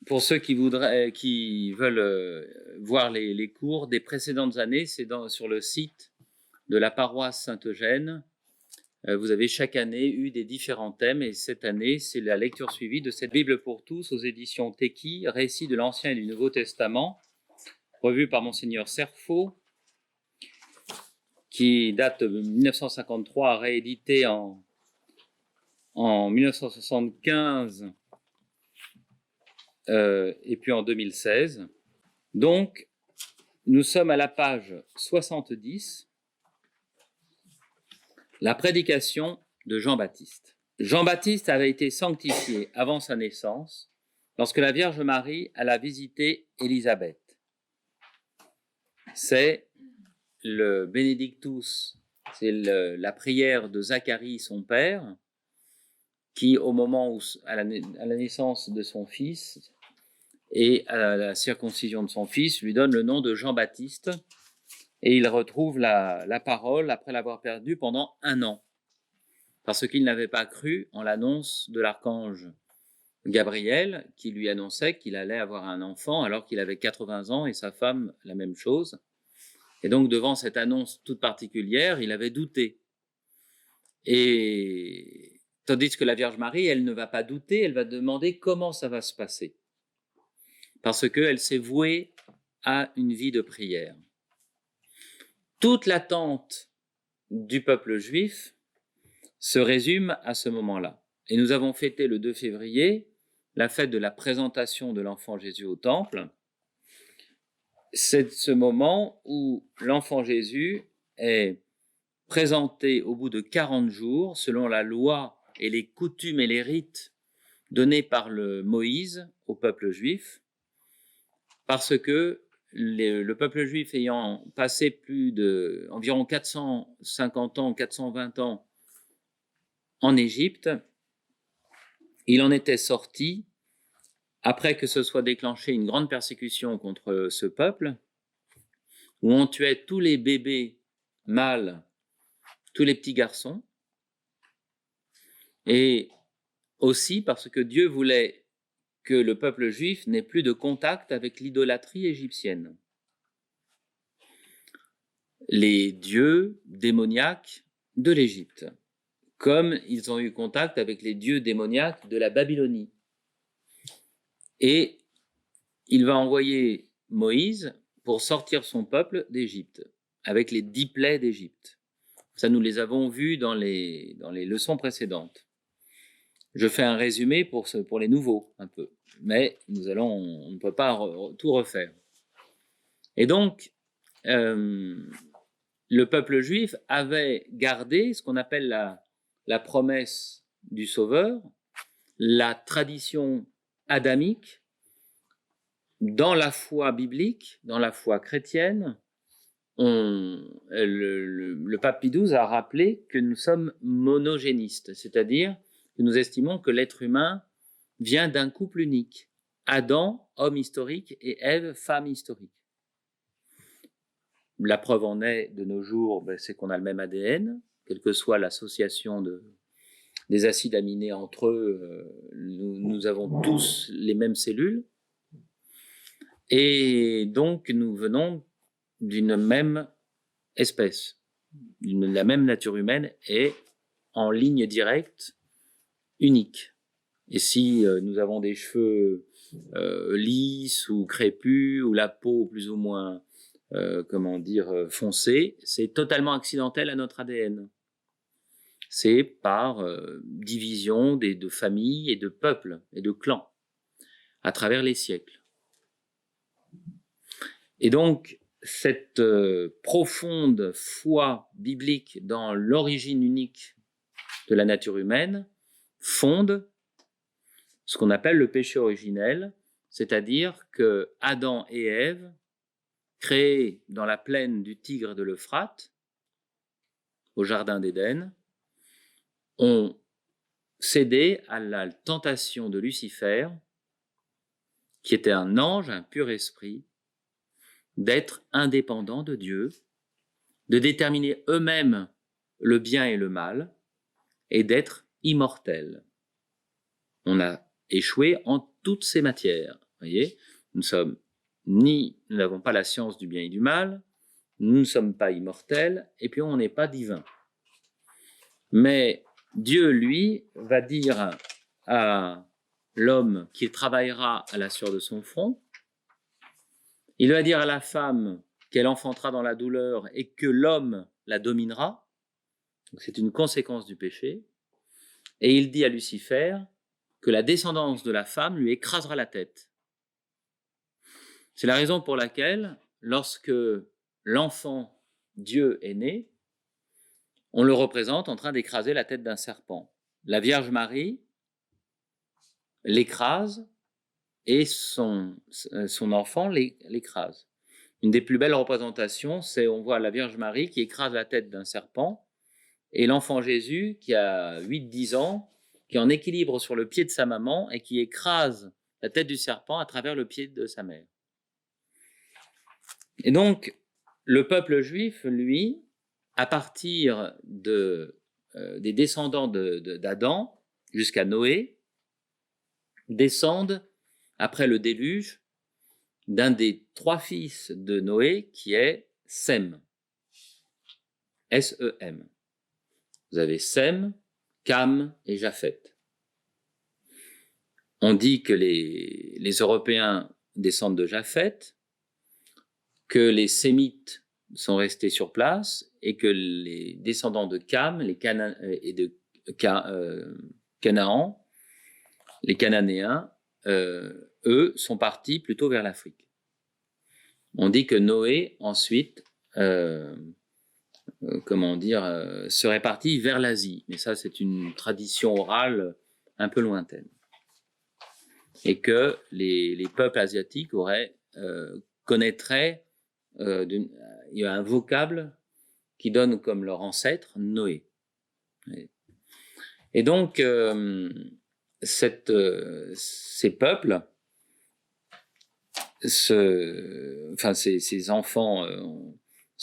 pour ceux qui veulent voir les cours des précédentes années, c'est sur le site de la paroisse Saint-Eugène. Vous avez chaque année eu des différents thèmes et cette année, c'est la lecture suivie de cette Bible pour tous aux éditions Teki, récit de l'Ancien et du Nouveau Testament, revu par Monseigneur Cerfo, qui date de 1953, réédité en 1975 et puis en 2016. Donc, nous sommes à la page 70, la prédication de Jean-Baptiste. Jean-Baptiste avait été sanctifié avant sa naissance, lorsque la Vierge Marie alla visiter Élisabeth. C'est le Benedictus, c'est la prière de Zacharie, son père, qui, au moment où, à la naissance de son fils et à la circoncision de son fils, lui donne le nom de Jean-Baptiste, et il retrouve la parole après l'avoir perdue pendant 1 an, parce qu'il n'avait pas cru en l'annonce de l'archange Gabriel, qui lui annonçait qu'il allait avoir un enfant alors qu'il avait 80 ans et sa femme la même chose. Et donc, devant cette annonce toute particulière, il avait douté. Et tandis que la Vierge Marie, elle ne va pas douter, elle va demander comment ça va se passer. Parce qu'elle s'est vouée à une vie de prière. Toute l'attente du peuple juif se résume à ce moment-là. Et nous avons fêté le 2 février la fête de la présentation de l'enfant Jésus au temple. C'est ce moment où l'enfant Jésus est présenté au bout de 40 jours, selon la loi et les coutumes et les rites donnés par Moïse au peuple juif, parce que le peuple juif ayant passé environ 450 ans, 420 ans en Égypte, il en était sorti après que se soit déclenchée une grande persécution contre ce peuple, où on tuait tous les bébés mâles, tous les petits garçons, et aussi parce que Dieu voulait que le peuple juif n'ait plus de contact avec l'idolâtrie égyptienne. Les dieux démoniaques de l'Égypte, comme ils ont eu contact avec les dieux démoniaques de la Babylonie. Et il va envoyer Moïse pour sortir son peuple d'Égypte, avec les 10 plaies d'Égypte. Ça, nous les avons vus dans les leçons précédentes. Je fais un résumé pour les nouveaux, un peu. Mais on ne peut pas tout refaire. Et donc, le peuple juif avait gardé ce qu'on appelle la promesse du Sauveur, la tradition adamique, dans la foi biblique, dans la foi chrétienne. Le pape Pie XII a rappelé que nous sommes monogénistes, c'est-à-dire que nous estimons que l'être humain vient d'un couple unique. Adam, homme historique, et Ève, femme historique. La preuve en est, de nos jours, c'est qu'on a le même ADN, quelle que soit l'association des acides aminés entre eux, nous avons tous les mêmes cellules. Et donc, nous venons d'une même espèce. La même nature humaine est en ligne directe, unique. Et si nous avons des cheveux lisses ou crépus, ou la peau plus ou moins, foncée, c'est totalement accidentel à notre ADN. C'est par division de familles et de peuples et de clans à travers les siècles. Et donc, cette profonde foi biblique dans l'origine unique de la nature humaine fonde ce qu'on appelle le péché originel, c'est-à-dire que Adam et Ève, créés dans la plaine du Tigre et de l'Euphrate, au jardin d'Éden, ont cédé à la tentation de Lucifer, qui était un ange, un pur esprit, d'être indépendants de Dieu, de déterminer eux-mêmes le bien et le mal, et d'être immortels. On a échoué en toutes ces matières, voyez, nous n'avons pas la science du bien et du mal, nous ne sommes pas immortels, et puis on n'est pas divin. Mais Dieu, lui, va dire à l'homme qu'il travaillera à la sueur de son front, il va dire à la femme qu'elle enfantera dans la douleur et que l'homme la dominera, c'est une conséquence du péché, et il dit à Lucifer que la descendance de la femme lui écrasera la tête. C'est la raison pour laquelle, lorsque l'enfant Dieu est né, on le représente en train d'écraser la tête d'un serpent. La Vierge Marie l'écrase et son enfant l'écrase. Une des plus belles représentations, c'est on voit la Vierge Marie qui écrase la tête d'un serpent et l'enfant Jésus qui a 8-10 ans, qui est en équilibre sur le pied de sa maman et qui écrase la tête du serpent à travers le pied de sa mère. Et donc, le peuple juif, lui, à partir des descendants d'Adam jusqu'à Noé, descendent, après le déluge, d'un des 3 fils de Noé qui est Sem. S-E-M. Vous avez Sem, Cam et Japheth. On dit que les Européens descendent de Japheth, que les Sémites sont restés sur place et que les descendants de Cam et de Canaan, les Cananéens, eux, sont partis plutôt vers l'Afrique. On dit que Noé, ensuite, serait parti vers l'Asie. Mais ça, c'est une tradition orale un peu lointaine. Et que les peuples asiatiques connaîtraient, il y a un vocable qui donne comme leur ancêtre Noé. Et donc, ces peuples, ces enfants,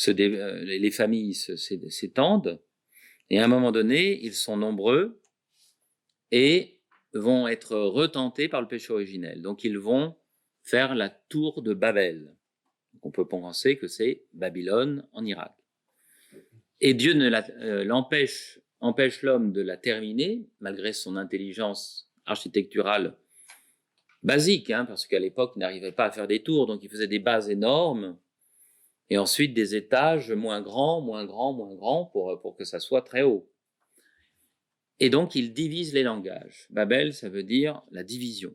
les familles s'étendent, et à un moment donné, ils sont nombreux et vont être retentés par le péché originel. Donc, ils vont faire la tour de Babel. Donc, on peut penser que c'est Babylone en Irak. Et Dieu empêche l'homme de la terminer, malgré son intelligence architecturale basique, parce qu'à l'époque, il n'arrivait pas à faire des tours, donc il faisait des bases énormes, et ensuite des étages moins grands, pour que ça soit très haut. Et donc, il divise les langages. Babel, ça veut dire la division,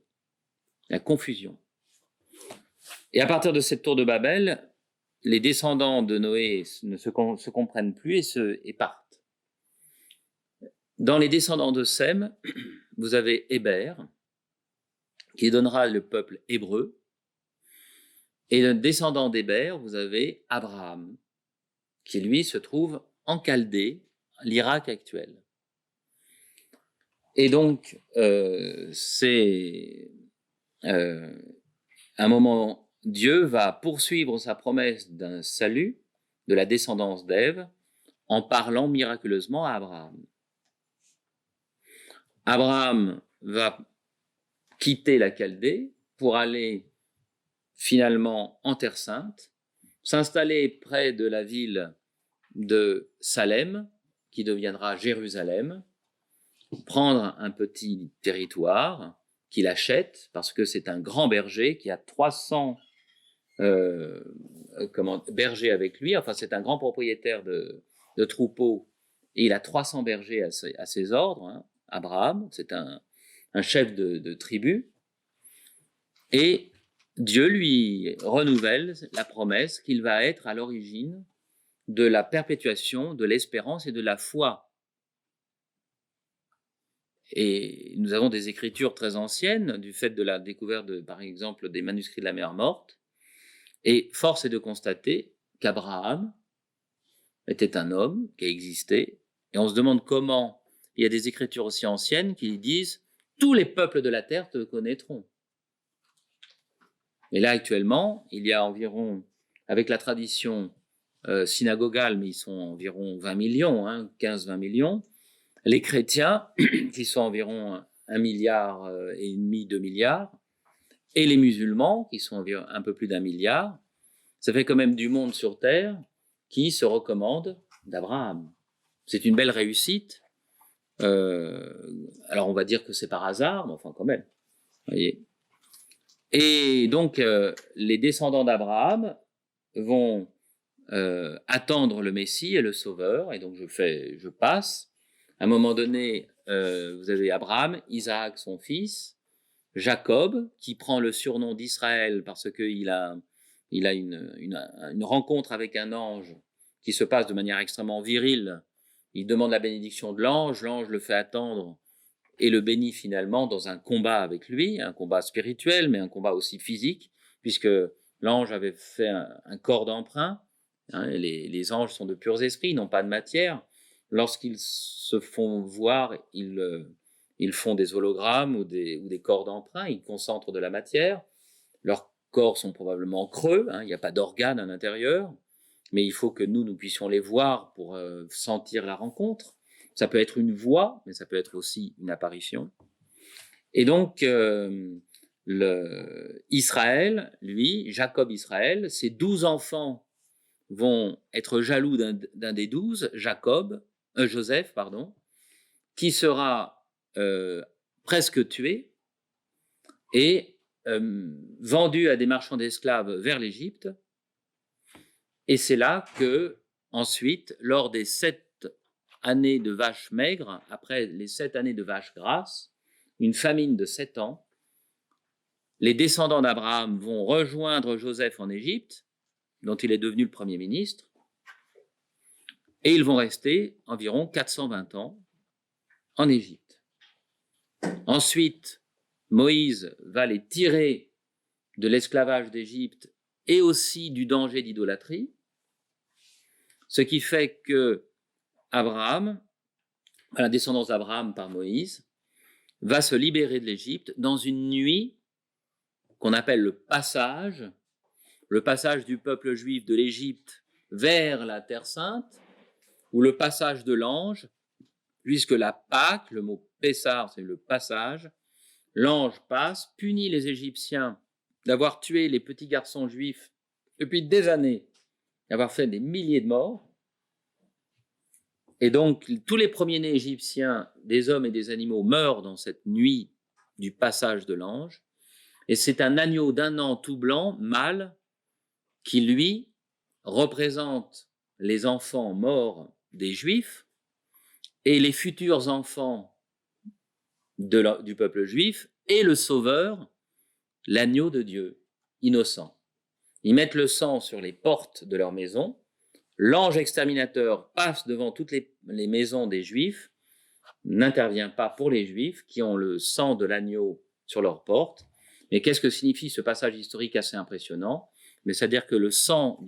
la confusion. Et à partir de cette tour de Babel, les descendants de Noé ne se comprennent plus et partent. Dans les descendants de Sem, vous avez Héber, qui donnera le peuple hébreu. Et le descendant d'Héber, vous avez Abraham, qui lui se trouve en Chaldée, l'Irak actuel. Et donc, c'est un moment, Dieu va poursuivre sa promesse d'un salut de la descendance d'Ève en parlant miraculeusement à Abraham. Abraham va quitter la Chaldée pour aller finalement en Terre Sainte, s'installer près de la ville de Salem, qui deviendra Jérusalem, prendre un petit territoire qu'il achète, parce que c'est un grand berger qui a 300 bergers avec lui, enfin c'est un grand propriétaire de troupeaux, et il a 300 bergers à ses ordres, Abraham, c'est un chef de tribu, et Dieu lui renouvelle la promesse qu'il va être à l'origine de la perpétuation, de l'espérance et de la foi. Et nous avons des écritures très anciennes du fait de la découverte, par exemple, des manuscrits de la mer Morte. Et force est de constater qu'Abraham était un homme qui a existé. Et on se demande comment il y a des écritures aussi anciennes qui disent « tous les peuples de la terre te connaîtront ». Et là, actuellement, il y a environ, avec la tradition synagogale, mais ils sont environ 20 millions, 15-20 millions, les chrétiens, qui sont environ 1,5 milliard, 2 milliards, et les musulmans, qui sont environ un peu plus d'1 milliard, ça fait quand même du monde sur Terre qui se recommande d'Abraham. C'est une belle réussite. Alors on va dire que c'est par hasard, mais enfin quand même. Voyez. Et donc les descendants d'Abraham vont attendre le Messie et le Sauveur, et donc je passe. À un moment donné, vous avez Abraham, Isaac son fils, Jacob, qui prend le surnom d'Israël parce qu'il a une rencontre avec un ange qui se passe de manière extrêmement virile. Il demande la bénédiction de l'ange le fait attendre et le bénit finalement dans un combat avec lui, un combat spirituel, mais un combat aussi physique, puisque l'ange avait fait un corps d'emprunt. Hein, les anges sont de purs esprits, ils n'ont pas de matière. Lorsqu'ils se font voir, ils font des hologrammes ou des corps d'emprunt, ils concentrent de la matière. Leurs corps sont probablement creux, hein, il n'y a pas d'organes à l'intérieur, mais il faut que nous puissions les voir pour sentir la rencontre. Ça peut être une voix, mais ça peut être aussi une apparition. Et donc, Israël, lui, Jacob Israël, ses 12 enfants vont être jaloux d'un des 12, Joseph, qui sera presque tué et vendu à des marchands d'esclaves vers l'Égypte. Et c'est là que, ensuite, lors des 7 années de vaches maigres, après les 7 années de vaches grasses, une famine de 7 ans, les descendants d'Abraham vont rejoindre Joseph en Égypte, dont il est devenu le Premier ministre, et ils vont rester environ 420 ans en Égypte. Ensuite, Moïse va les tirer de l'esclavage d'Égypte et aussi du danger d'idolâtrie, ce qui fait que Abraham, à la descendance d'Abraham par Moïse, va se libérer de l'Égypte dans une nuit qu'on appelle le passage du peuple juif de l'Égypte vers la Terre Sainte, ou le passage de l'ange, puisque la Pâque, le mot Pessar, c'est le passage, l'ange passe, punit les Égyptiens d'avoir tué les petits garçons juifs depuis des années, d'avoir fait des milliers de morts. Et donc, tous les premiers-nés égyptiens, des hommes et des animaux, meurent dans cette nuit du passage de l'ange. Et c'est un agneau d'1 an tout blanc, mâle, qui, lui, représente les enfants morts des Juifs et les futurs enfants du peuple juif et le Sauveur, l'agneau de Dieu, innocent. Ils mettent le sang sur les portes de leur maison. L'ange exterminateur passe devant toutes les maisons des Juifs, n'intervient pas pour les Juifs qui ont le sang de l'agneau sur leurs portes. Mais qu'est-ce que signifie ce passage historique assez impressionnant? Mais c'est-à-dire que le sang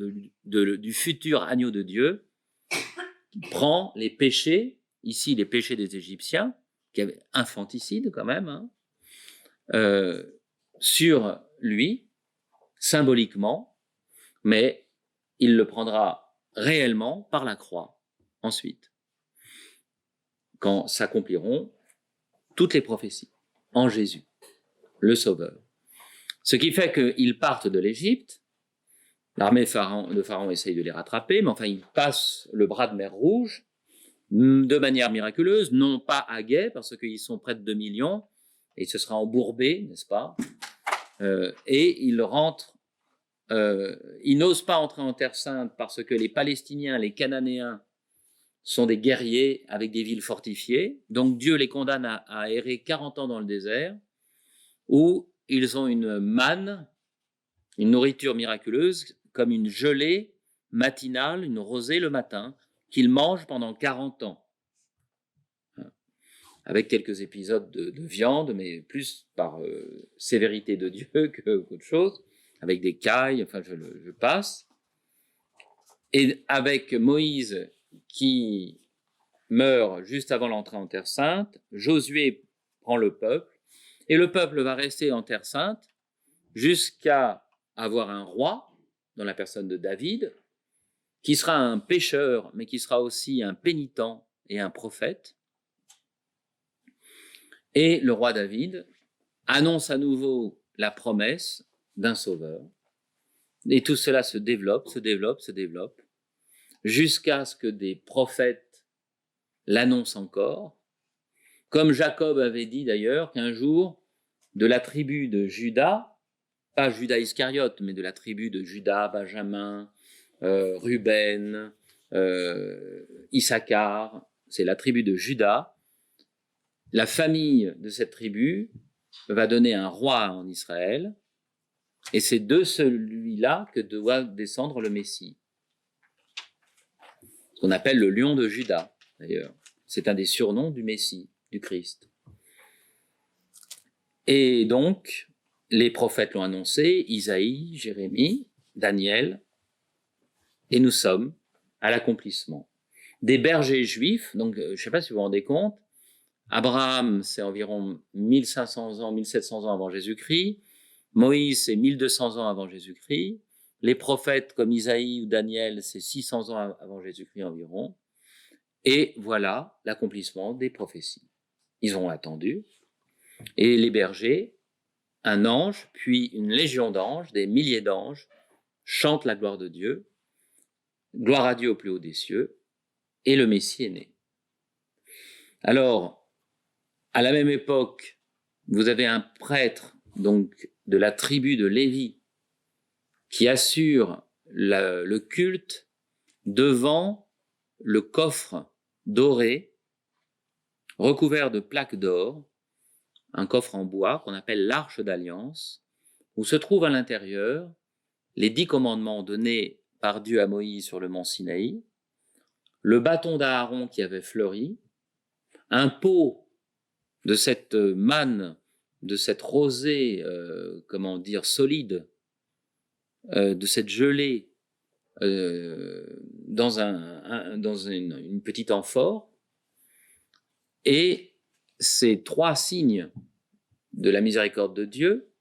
du futur agneau de Dieu prend les péchés, ici les péchés des Égyptiens, qui avaient infanticide quand même, hein, sur lui, symboliquement, mais il le prendra réellement par la croix, ensuite, quand s'accompliront toutes les prophéties en Jésus, le Sauveur. Ce qui fait qu'ils partent de l'Égypte, l'armée de Pharaon essaye de les rattraper, mais enfin, ils passent le bras de mer Rouge de manière miraculeuse, non pas à guet, parce qu'ils sont près de 2 millions, et ce sera embourbé, n'est-ce pas, et ils rentrent, ils n'osent pas entrer en Terre Sainte parce que les Palestiniens, les Cananéens, sont des guerriers avec des villes fortifiées, donc Dieu les condamne à errer 40 ans dans le désert, où ils ont une manne, une nourriture miraculeuse, comme une gelée matinale, une rosée le matin, qu'ils mangent pendant 40 ans. Avec quelques épisodes de viande, mais plus par sévérité de Dieu qu'autre chose, avec des cailles, enfin je passe. Et avec Moïse qui meurt juste avant l'entrée en Terre Sainte, Josué prend le peuple, et le peuple va rester en Terre Sainte jusqu'à avoir un roi, dans la personne de David, qui sera un pécheur, mais qui sera aussi un pénitent et un prophète. Et le roi David annonce à nouveau la promesse d'un sauveur. Et tout cela se développe, jusqu'à ce que des prophètes l'annoncent encore, comme Jacob avait dit d'ailleurs qu'un jour, de la tribu de Juda, pas Judas Iscariote, mais de la tribu de Juda, Benjamin, Ruben, Issachar, c'est la tribu de Juda, la famille de cette tribu va donner un roi en Israël, et c'est de celui-là que doit descendre le Messie. Ce qu'on appelle le lion de Juda, d'ailleurs. C'est un des surnoms du Messie, du Christ. Et donc, les prophètes l'ont annoncé, Isaïe, Jérémie, Daniel, et nous sommes à l'accomplissement. Des bergers juifs, donc je ne sais pas si vous vous rendez compte, Abraham, c'est environ 1500 ans, 1700 ans avant Jésus-Christ, Moïse, c'est 1200 ans avant Jésus-Christ, les prophètes comme Isaïe ou Daniel, c'est 600 ans avant Jésus-Christ environ, et voilà l'accomplissement des prophéties. Ils ont attendu, et les bergers, un ange, puis une légion d'anges, des milliers d'anges, chantent la gloire de Dieu, gloire à Dieu au plus haut des cieux, et le Messie est né. Alors, à la même époque, vous avez un prêtre, donc de la tribu de Lévi, qui assure le culte devant le coffre doré, recouvert de plaques d'or, un coffre en bois qu'on appelle l'Arche d'Alliance, où se trouvent à l'intérieur les 10 commandements donnés par Dieu à Moïse sur le mont Sinaï, le bâton d'Aaron qui avait fleuri, un pot de cette manne, de cette rosée, solide, de cette gelée, dans une petite amphore, et ces 3 signes de la miséricorde de Dieu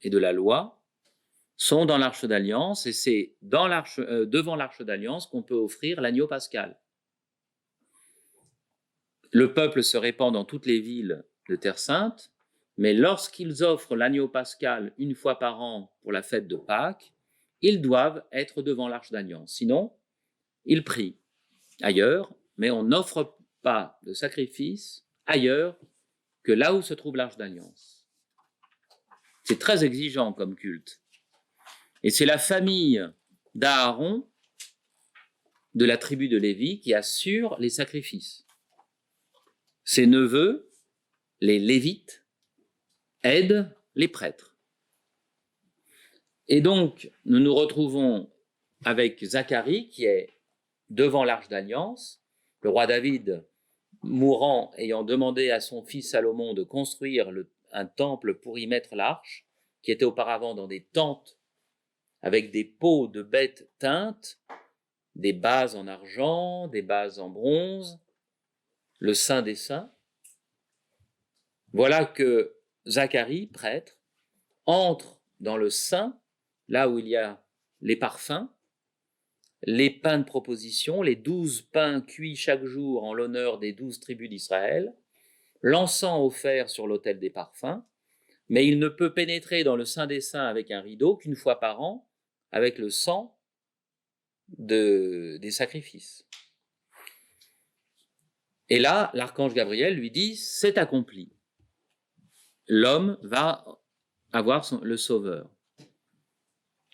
et de la loi sont dans l'Arche d'Alliance, et c'est devant l'Arche d'Alliance qu'on peut offrir l'agneau pascal. Le peuple se répand dans toutes les villes de Terre Sainte, mais lorsqu'ils offrent l'agneau pascal une fois par an pour la fête de Pâques, ils doivent être devant l'Arche d'Alliance. Sinon, ils prient ailleurs, mais on n'offre pas de sacrifice ailleurs que là où se trouve l'Arche d'Alliance. C'est très exigeant comme culte. Et c'est la famille d'Aaron, de la tribu de Lévi, qui assure les sacrifices. Ses neveux, les Lévites, aident les prêtres. Et donc, nous nous retrouvons avec Zacharie, qui est devant l'Arche d'Alliance, le roi David, mourant, ayant demandé à son fils Salomon de construire un temple pour y mettre l'arche, qui était auparavant dans des tentes avec des peaux de bêtes teintes, des bases en argent, des bases en bronze, le Saint des Saints. Voilà que Zacharie, prêtre, entre dans le Saint, là où il y a les parfums, les pains de proposition, les 12 pains cuits chaque jour en l'honneur des 12 tribus d'Israël, l'encens offert sur l'autel des parfums, mais il ne peut pénétrer dans le Saint des Saints avec un rideau qu'une fois par an, avec le sang des sacrifices. Et là, l'archange Gabriel lui dit, c'est accompli. L'homme va avoir le sauveur,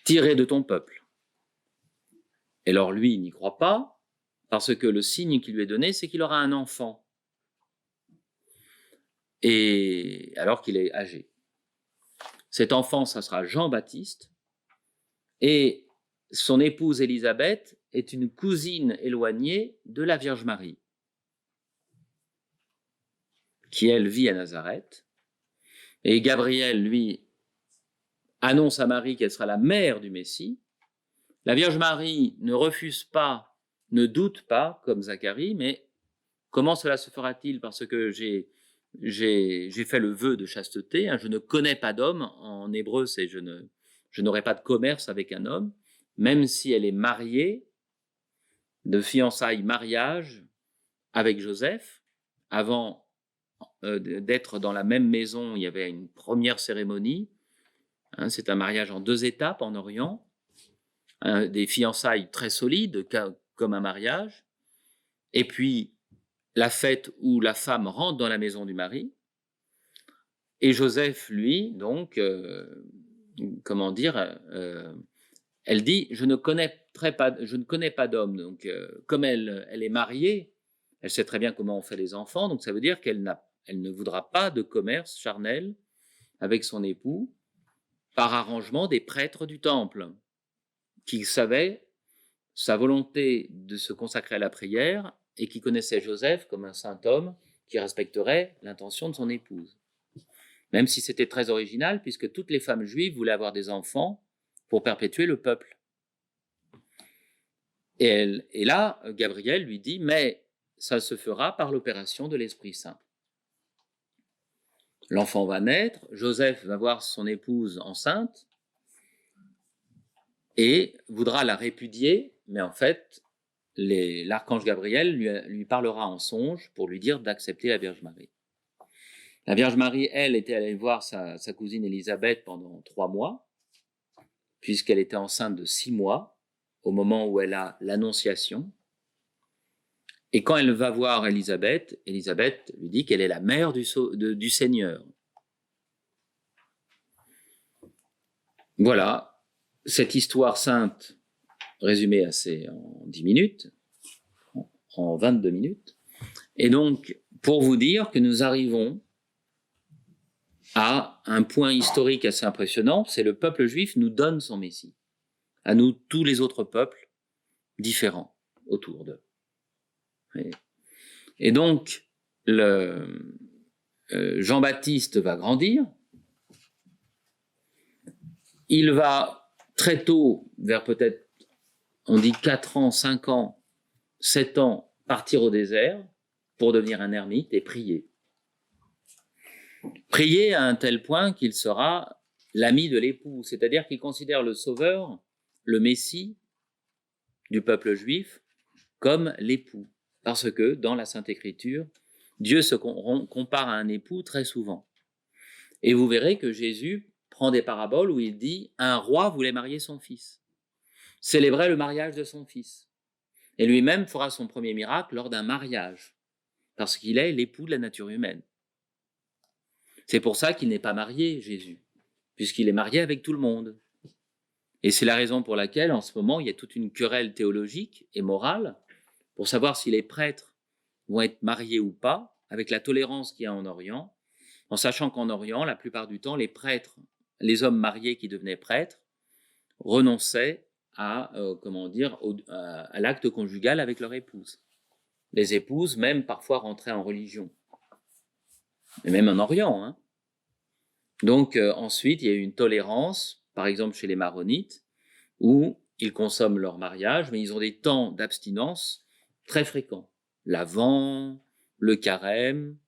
tiré de ton peuple. Et alors lui, il n'y croit pas, parce que le signe qui lui est donné, c'est qu'il aura un enfant. Et alors qu'il est âgé. Cet enfant, ça sera Jean-Baptiste, et son épouse Élisabeth est une cousine éloignée de la Vierge Marie, qui elle vit à Nazareth. Et Gabriel, lui, annonce à Marie qu'elle sera la mère du Messie. La Vierge Marie ne refuse pas, ne doute pas, comme Zacharie, mais comment cela se fera-t-il? Parce que j'ai fait le vœu de chasteté, je ne connais pas d'homme, en hébreu c'est je n'aurai pas de commerce avec un homme, même si elle est mariée, de fiançailles, mariage avec Joseph. Avant d'être dans la même maison, il y avait une première cérémonie, Hein, c'est un mariage en 2 étapes en Orient, des fiançailles très solides, comme un mariage, et puis la fête où la femme rentre dans la maison du mari. Et Joseph, lui, donc, comment dire, elle dit, je ne connais pas d'homme. Donc, comme elle est mariée, elle sait très bien comment on fait les enfants, donc ça veut dire qu'elle ne voudra pas de commerce charnel avec son époux, par arrangement des prêtres du temple, qui savaient sa volonté de se consacrer à la prière et qui connaissaient Joseph comme un saint homme qui respecterait l'intention de son épouse. Même si c'était très original, puisque toutes les femmes juives voulaient avoir des enfants pour perpétuer le peuple. Et là, Gabriel lui dit, mais ça se fera par l'opération de l'Esprit Saint. L'enfant va naître, Joseph va voir son épouse enceinte et voudra la répudier, mais en fait, l'archange Gabriel lui parlera en songe pour lui dire d'accepter la Vierge Marie. La Vierge Marie, elle, était allée voir sa cousine Élisabeth pendant 3 mois, puisqu'elle était enceinte de 6 mois, au moment où elle a l'Annonciation. Et quand elle va voir Élisabeth, Élisabeth lui dit qu'elle est la mère du Seigneur. Voilà, cette histoire sainte résumée en 10 minutes, en 22 minutes. Et donc, pour vous dire que nous arrivons à un point historique assez impressionnant, c'est le peuple juif nous donne son Messie, à nous tous les autres peuples différents autour d'eux. Et donc, Jean-Baptiste va grandir, il va très tôt, vers peut-être, on dit 4 ans, 5 ans, 7 ans, partir au désert pour devenir un ermite et prier. Prier à un tel point qu'il sera l'ami de l'époux, c'est-à-dire qu'il considère le Sauveur, le Messie du peuple juif, comme l'époux. Parce que dans la Sainte Écriture, Dieu se compare à un époux très souvent. Et vous verrez que Jésus prend des paraboles où il dit « Un roi voulait marier son fils, célébrait le mariage de son fils. Et lui-même fera son premier miracle lors d'un mariage, parce qu'il est l'époux de la nature humaine. » C'est pour ça qu'il n'est pas marié, Jésus, puisqu'il est marié avec tout le monde. Et c'est la raison pour laquelle, en ce moment, il y a toute une querelle théologique et morale pour savoir si les prêtres vont être mariés ou pas, avec la tolérance qu'il y a en Orient, en sachant qu'en Orient, la plupart du temps, les prêtres, les hommes mariés qui devenaient prêtres, renonçaient à l'acte conjugal avec leur épouse. Les épouses, même parfois, rentraient en religion. Et même en Orient. Hein. Donc, ensuite, il y a eu une tolérance, par exemple chez les maronites, où ils consomment leur mariage, mais ils ont des temps d'abstinence très fréquents. L'Avent, le carême,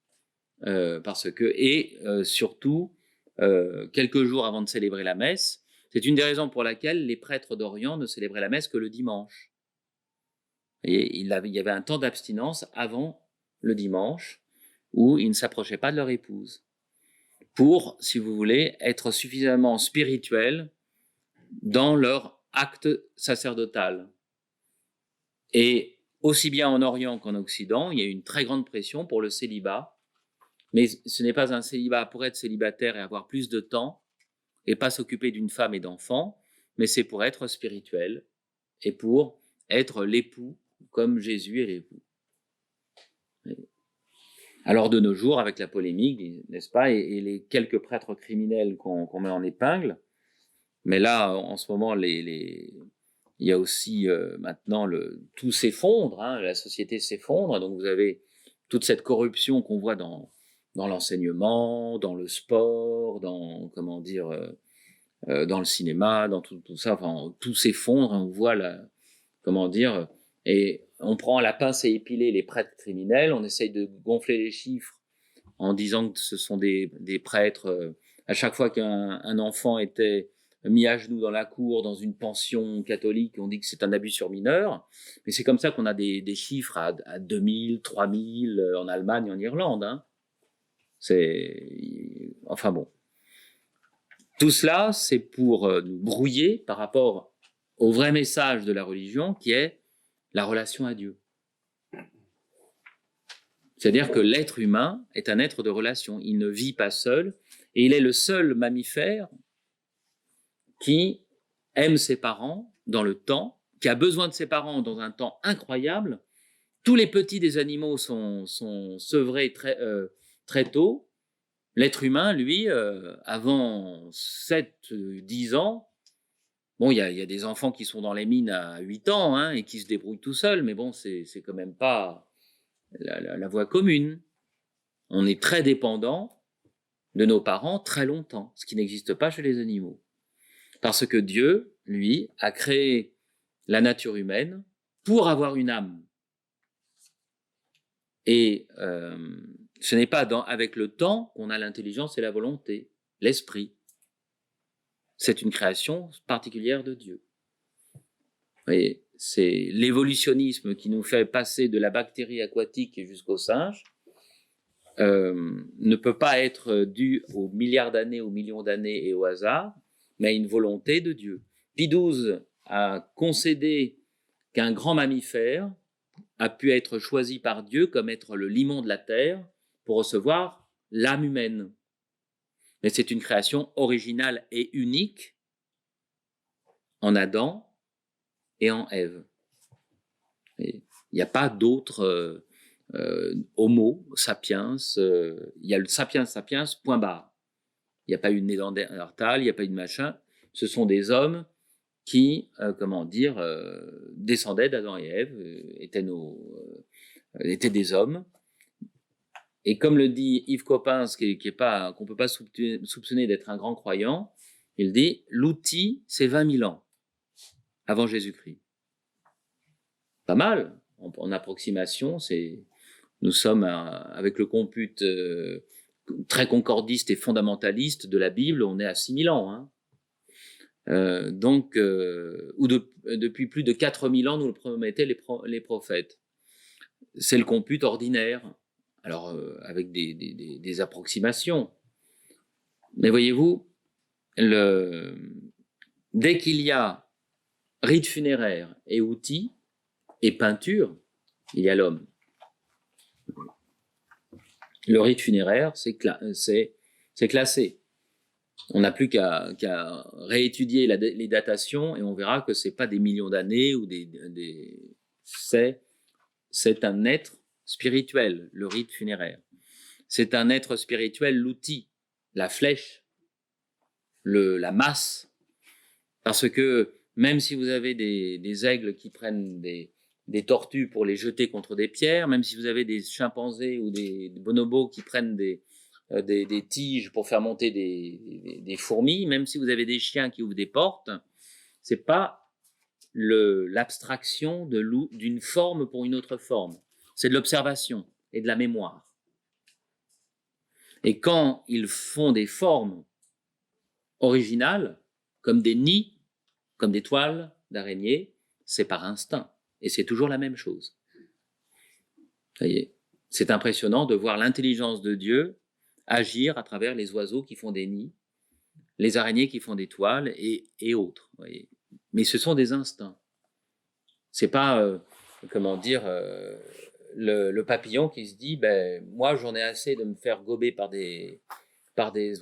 surtout, quelques jours avant de célébrer la messe, c'est une des raisons pour laquelle les prêtres d'Orient ne célébraient la messe que le dimanche. Et il y avait un temps d'abstinence avant le dimanche où ils ne s'approchaient pas de leur épouse pour, si vous voulez, être suffisamment spirituels dans leur acte sacerdotal. Et aussi bien en Orient qu'en Occident, il y a une très grande pression pour le célibat, mais ce n'est pas un célibat pour être célibataire et avoir plus de temps et pas s'occuper d'une femme et d'enfants, mais c'est pour être spirituel et pour être l'époux comme Jésus est l'époux. Alors de nos jours, avec la polémique, n'est-ce pas, et les quelques prêtres criminels qu'on met en épingle, mais là, en ce moment, il y a aussi maintenant, tout s'effondre, hein, la société s'effondre, donc vous avez toute cette corruption qu'on voit dans l'enseignement, dans le sport, dans le cinéma, dans tout ça, enfin, tout s'effondre, on voit et on prend la pince à épiler les prêtres criminels, on essaye de gonfler les chiffres en disant que ce sont des prêtres, à chaque fois qu'un enfant était mis à genoux dans la cour, dans une pension catholique, on dit que c'est un abus sur mineur, mais c'est comme ça qu'on a des chiffres à 2000, 3000 en Allemagne, en Irlande, hein. Enfin bon. Tout cela, c'est pour nous brouiller par rapport au vrai message de la religion qui est la relation à Dieu. C'est-à-dire que l'être humain est un être de relation. Il ne vit pas seul et il est le seul mammifère qui aime ses parents dans le temps, qui a besoin de ses parents dans un temps incroyable. Tous les petits des animaux sont sevrés très tôt. L'être humain, lui, avant 7-10 ans, bon, il y a des enfants qui sont dans les mines à 8 ans hein, et qui se débrouillent tout seuls, mais bon, c'est quand même pas la voie commune. On est très dépendant de nos parents très longtemps, ce qui n'existe pas chez les animaux. Parce que Dieu, lui, a créé la nature humaine pour avoir une âme. Et ce n'est pas avec le temps qu'on a l'intelligence et la volonté, l'esprit. C'est une création particulière de Dieu. Vous voyez, c'est l'évolutionnisme qui nous fait passer de la bactérie aquatique jusqu'au singe, ne peut pas être dû aux milliards d'années, aux millions d'années et au hasard, mais à une volonté de Dieu. Pie XII a concédé qu'un grand mammifère a pu être choisi par Dieu comme être le limon de la terre pour recevoir l'âme humaine. Mais c'est une création originale et unique en Adam et en Ève. Il n'y a pas d'autres Homo sapiens, il y a le sapiens sapiens, point barre. Il n'y a pas eu de Néandertal, il n'y a pas eu de machin. Ce sont des hommes qui, descendaient d'Adam et Ève, étaient des hommes. Et comme le dit Yves Coppens, qu'on ne peut pas soupçonner d'être un grand croyant, il dit l'outil, c'est 20 000 ans avant Jésus-Christ. Pas mal, en approximation, nous sommes avec le compute très concordiste et fondamentaliste de la Bible, on est à 6 000 ans. Hein. Depuis plus de 4 000 ans, nous le promettaient les prophètes. C'est le compute ordinaire, alors avec des approximations. Mais voyez-vous, dès qu'il y a rite funéraire et outils et peinture, il y a l'homme. Le rite funéraire, c'est classé. On n'a plus qu'à réétudier les datations et on verra que c'est pas des millions d'années ou c'est un être spirituel, le rite funéraire. C'est un être spirituel, l'outil, la flèche, la masse. Parce que même si vous avez des aigles qui prennent des tortues pour les jeter contre des pierres, même si vous avez des chimpanzés ou des bonobos qui prennent des tiges pour faire monter des fourmis, même si vous avez des chiens qui ouvrent des portes, c'est pas l'abstraction d'une forme pour une autre forme. C'est de l'observation et de la mémoire. Et quand ils font des formes originales, comme des nids, comme des toiles d'araignée, c'est par instinct. Et c'est toujours la même chose. Vous voyez, c'est impressionnant de voir l'intelligence de Dieu agir à travers les oiseaux qui font des nids, les araignées qui font des toiles et autres. Vous voyez. Mais ce sont des instincts. C'est pas, le papillon qui se dit, moi j'en ai assez de me faire gober par des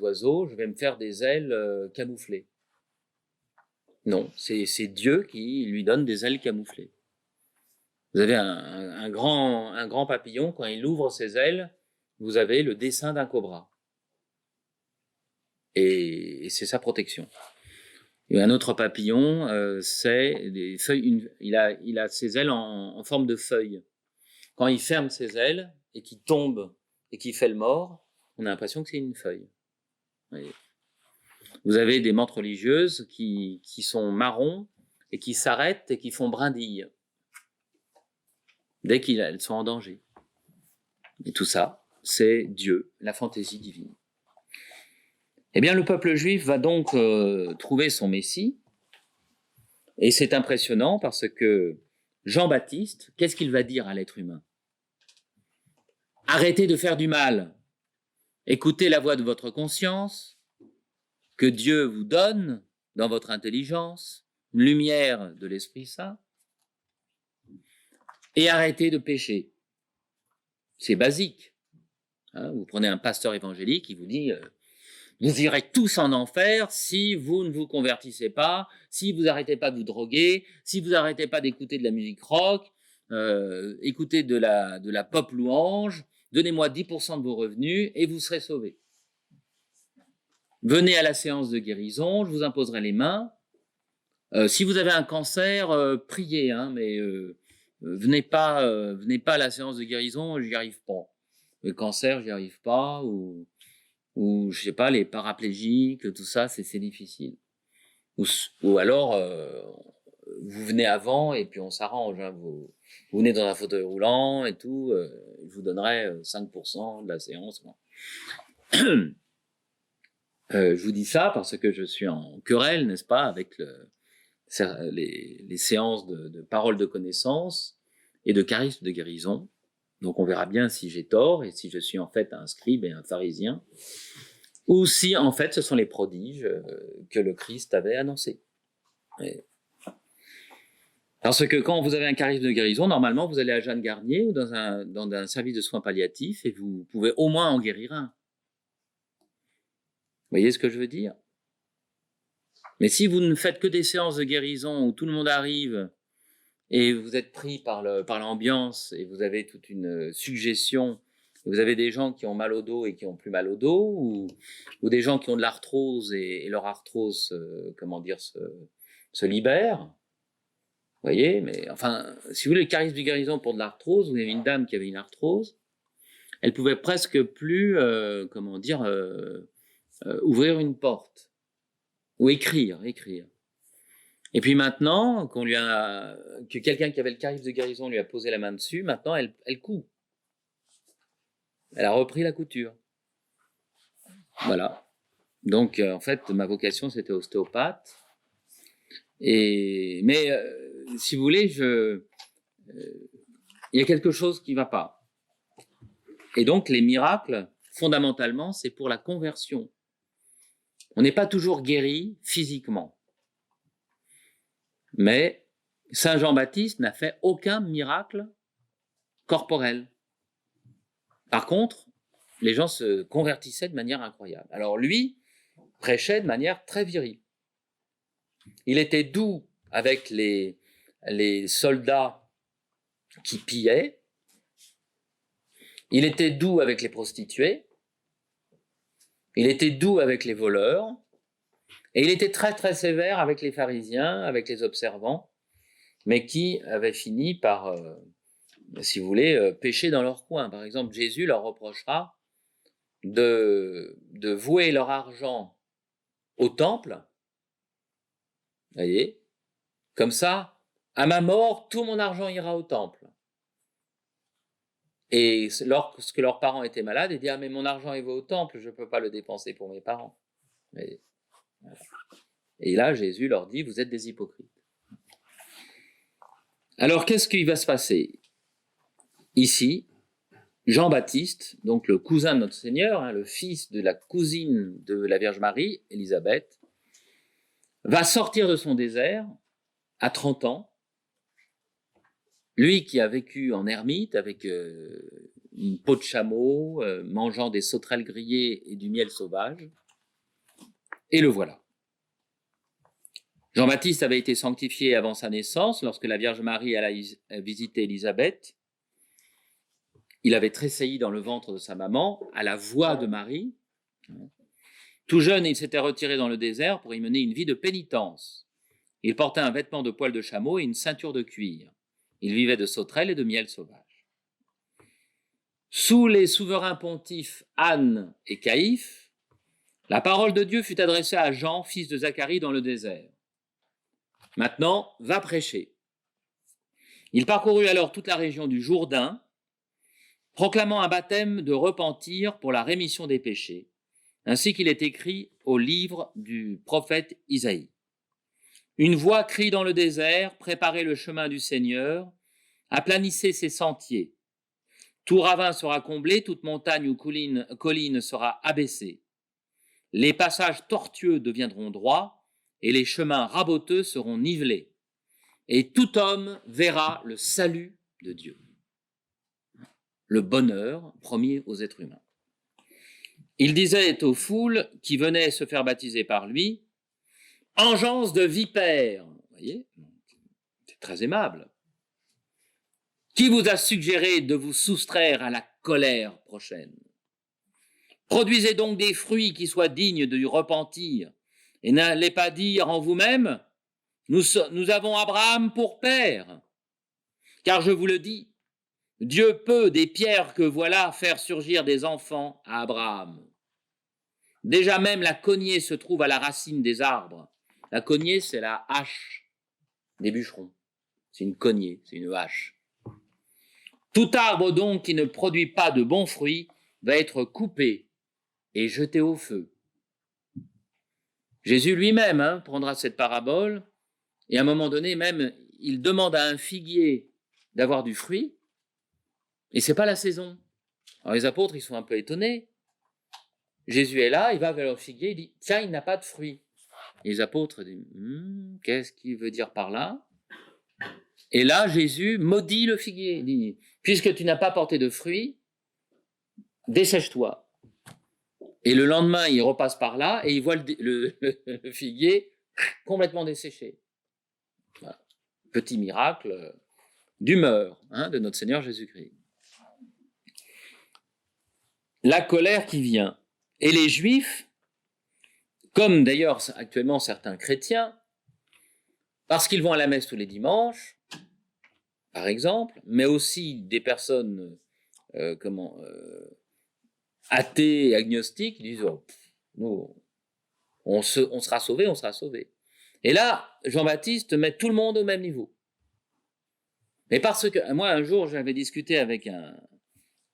oiseaux, je vais me faire des ailes camouflées. Non, c'est Dieu qui lui donne des ailes camouflées. Vous avez un grand papillon, quand il ouvre ses ailes, vous avez le dessin d'un cobra. Et c'est sa protection. Et un autre papillon, c'est des feuilles. Il a ses ailes en forme de feuilles. Quand il ferme ses ailes et qu'il tombe et qu'il fait le mort, on a l'impression que c'est une feuille. Vous avez des mantes religieuses qui sont marrons et qui s'arrêtent et qui font brindille dès qu'elles sont en danger. Et tout ça, c'est Dieu, la fantaisie divine. Eh bien, le peuple juif va donc trouver son Messie, et c'est impressionnant parce que Jean-Baptiste, qu'est-ce qu'il va dire à l'être humain? Arrêtez de faire du mal, écoutez la voix de votre conscience, que Dieu vous donne dans votre intelligence, une lumière de l'Esprit Saint, et arrêtez de pécher. C'est basique. Hein, vous prenez un pasteur évangélique, il vous dit vous irez tous en enfer si vous ne vous convertissez pas, si vous n'arrêtez pas de vous droguer, si vous n'arrêtez pas d'écouter de la musique rock, écoutez de la pop louange, donnez-moi 10% de vos revenus et vous serez sauvés. Venez à la séance de guérison, je vous imposerai les mains. Si vous avez un cancer, priez, hein, mais venez pas à la séance de guérison, j'y arrive pas. Le cancer, j'y arrive pas, ou je sais pas, les paraplégiques, tout ça, c'est difficile. Ou alors, vous venez avant et puis on s'arrange. Hein, vous venez dans un fauteuil roulant et tout, je vous donnerai 5% de la séance. Bon. Je vous dis ça parce que je suis en querelle, n'est-ce pas, avec les séances de paroles de connaissance et de charisme de guérison. Donc on verra bien si j'ai tort et si je suis en fait un scribe et un pharisien, ou si en fait ce sont les prodiges que le Christ avait annoncés. Parce que quand vous avez un charisme de guérison, normalement vous allez à Jeanne Garnier ou dans un service de soins palliatifs et vous pouvez au moins en guérir un. Vous voyez ce que je veux dire? Mais si vous ne faites que des séances de guérison où tout le monde arrive et vous êtes pris par l'ambiance et vous avez toute une suggestion, vous avez des gens qui ont mal au dos et qui ont plus mal au dos, ou des gens qui ont de l'arthrose et leur arthrose, se libère. Vous voyez, mais enfin, si vous voulez le charisme de guérison pour de l'arthrose, vous avez une dame qui avait une arthrose, elle pouvait presque plus, ouvrir une porte ou écrire. Et puis maintenant, que quelqu'un qui avait le charisme de guérison lui a posé la main dessus, maintenant elle coud. Elle a repris la couture. Voilà. Donc en fait, ma vocation c'était ostéopathe. Mais si vous voulez, il y a quelque chose qui ne va pas. Et donc les miracles, fondamentalement, c'est pour la conversion. On n'est pas toujours guéri physiquement. Mais Saint Jean-Baptiste n'a fait aucun miracle corporel. Par contre, les gens se convertissaient de manière incroyable. Alors lui prêchait de manière très virile. Il était doux avec les soldats qui pillaient. Il était doux avec les prostituées. Il était doux avec les voleurs. Et il était très très sévère avec les pharisiens, avec les observants, mais qui avaient fini par, si vous voulez, pécher dans leur coin. Par exemple, Jésus leur reprochera de vouer leur argent au temple. Vous voyez, comme ça, à ma mort, tout mon argent ira au temple. Et lorsque leurs parents étaient malades, ils disaient « Ah, mais mon argent il va au temple, je ne peux pas le dépenser pour mes parents. » Voilà. Et là, Jésus leur dit « Vous êtes des hypocrites. » Alors, qu'est-ce qui va se passer? Ici, Jean-Baptiste, donc le cousin de notre Seigneur, hein, le fils de la cousine de la Vierge Marie, Élisabeth, va sortir de son désert à 30 ans. Lui qui a vécu en ermite avec une peau de chameau, mangeant des sauterelles grillées et du miel sauvage. Et le voilà. Jean-Baptiste avait été sanctifié avant sa naissance, lorsque la Vierge Marie alla visiter Élisabeth. Il avait tressailli dans le ventre de sa maman, à la voix de Marie. Tout jeune, il s'était retiré dans le désert pour y mener une vie de pénitence. Il portait un vêtement de poil de chameau et une ceinture de cuir. Il vivait de sauterelles et de miel sauvage. Sous les souverains pontifes Anne et Caïphe, la parole de Dieu fut adressée à Jean, fils de Zacharie, dans le désert. Maintenant, va prêcher. Il parcourut alors toute la région du Jourdain, proclamant un baptême de repentir pour la rémission des péchés, ainsi qu'il est écrit au livre du prophète Isaïe. Une voix crie dans le désert, préparez le chemin du Seigneur, aplanissez ses sentiers. Tout ravin sera comblé, toute montagne ou colline sera abaissée. les passages tortueux deviendront droits et les chemins raboteux seront nivelés. Et tout homme verra le salut de Dieu. Le bonheur promis aux êtres humains. Il disait aux foules qui venaient se faire baptiser par lui, « Engeance de vipères !» Vous voyez, c'est très aimable. Qui vous a suggéré de vous soustraire à la colère prochaine? Produisez donc des fruits qui soient dignes du repentir, et n'allez pas dire en vous-même, nous avons Abraham pour père. Car je vous le dis, Dieu peut, des pierres que voilà, faire surgir des enfants à Abraham. Déjà même la cognée se trouve à la racine des arbres. La cognée, c'est la hache des bûcherons. C'est une cognée, c'est une hache. Tout arbre donc qui ne produit pas de bons fruits va être coupé et jeté au feu. Jésus lui-même prendra cette parabole et à un moment donné même, il demande à un figuier d'avoir du fruit et c'est pas la saison. Alors les apôtres, ils sont un peu étonnés. Jésus est là, il va vers le figuier, il dit « Tiens, il n'a pas de fruits ». Et les apôtres disent « Qu'est-ce qu'il veut dire par là ?» Et là, Jésus maudit le figuier. Il dit « Puisque tu n'as pas porté de fruits, dessèche-toi. » Et le lendemain, il repasse par là et il voit le figuier complètement desséché. Voilà. Petit miracle d'humeur de notre Seigneur Jésus-Christ. La colère qui vient. Et les Juifs, comme d'ailleurs actuellement certains chrétiens, parce qu'ils vont à la messe tous les dimanches, par exemple, mais aussi des personnes athées et agnostiques, qui disent oh, nous, on sera sauvés, on sera sauvés. Et là, Jean-Baptiste met tout le monde au même niveau. Mais parce que, moi, un jour, j'avais discuté avec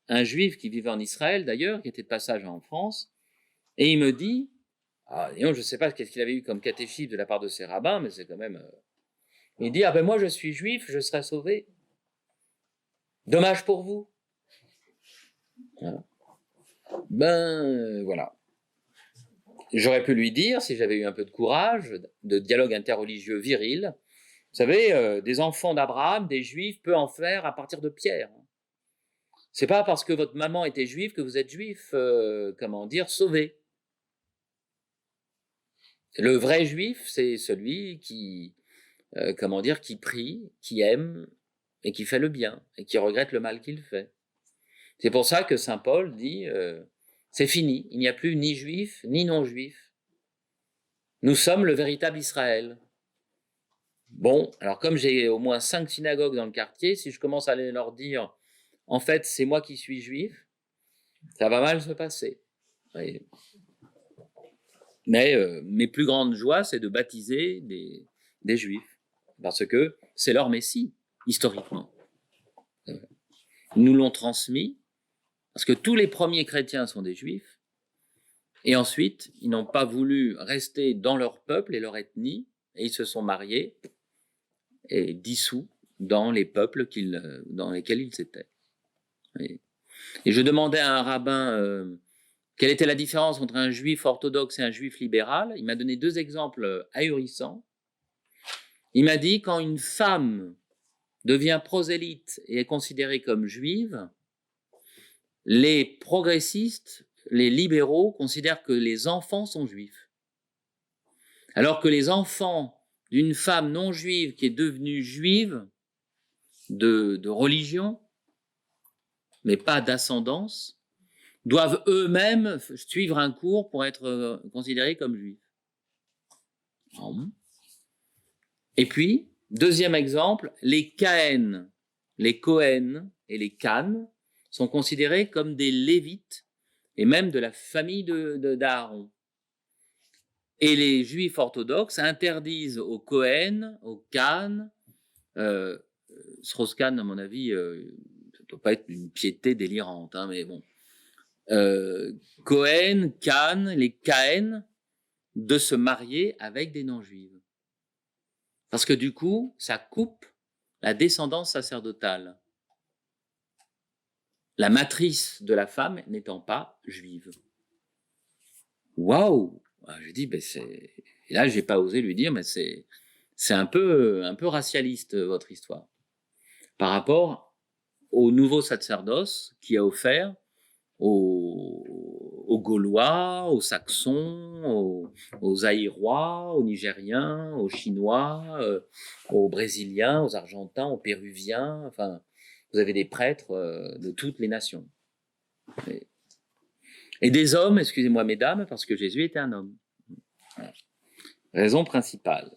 un juif qui vivait en Israël, d'ailleurs, qui était de passage en France, et il me dit, je ne sais pas qu'est-ce qu'il avait eu comme catéchisme de la part de ses rabbins, mais c'est quand même... Il dit, moi je suis juif, je serai sauvé. Dommage pour vous. Voilà. J'aurais pu lui dire, si j'avais eu un peu de courage, de dialogue interreligieux viril, vous savez, des enfants d'Abraham, des juifs, peut en faire à partir de Pierre. C'est pas parce que votre maman était juive que vous êtes juif, sauvé. Le vrai juif, c'est celui qui prie, qui aime et qui fait le bien et qui regrette le mal qu'il fait. C'est pour ça que saint Paul dit c'est fini, il n'y a plus ni juif ni non-juif. Nous sommes le véritable Israël. Bon, alors comme j'ai au moins 5 synagogues dans le quartier, si je commence à aller leur dire en fait c'est moi qui suis juif, ça va mal se passer. Oui. Mais mes plus grandes joies, c'est de baptiser des juifs, parce que c'est leur Messie, historiquement. Ils nous l'ont transmis, parce que tous les premiers chrétiens sont des juifs, et ensuite, ils n'ont pas voulu rester dans leur peuple et leur ethnie, et ils se sont mariés et dissous dans les peuples dans lesquels ils étaient. Et je demandais à un rabbin quelle était la différence entre un juif orthodoxe et un juif libéral. Il m'a donné 2 exemples ahurissants. Il m'a dit, quand une femme devient prosélyte et est considérée comme juive, les progressistes, les libéraux, considèrent que les enfants sont juifs. Alors que les enfants d'une femme non juive qui est devenue juive de religion, mais pas d'ascendance, doivent eux-mêmes suivre un cours pour être considérés comme juifs. Et puis, deuxième exemple, les Cahen, les Cohen et les Can sont considérés comme des Lévites et même de la famille d'Aaron. Et les Juifs orthodoxes interdisent aux Cohen, aux Can, Strauss-Kahn, à mon avis, ça ne doit pas être une piété délirante, mais bon. Cohen, Can, les Cahen, de se marier avec des non-juives. Parce que du coup, ça coupe la descendance sacerdotale. La matrice de la femme n'étant pas juive. waouh! Je dis, ben c'est... Et là, j'ai pas osé lui dire, mais c'est un peu racialiste, votre histoire. Par rapport au nouveau sacerdoce qui a offert aux Gaulois, aux Saxons, aux Aïrois, aux Nigériens, aux Chinois, aux Brésiliens, aux Argentins, aux Péruviens. Enfin, vous avez des prêtres de toutes les nations. Et des hommes, excusez-moi mesdames, parce que Jésus était un homme. Voilà. Raison principale.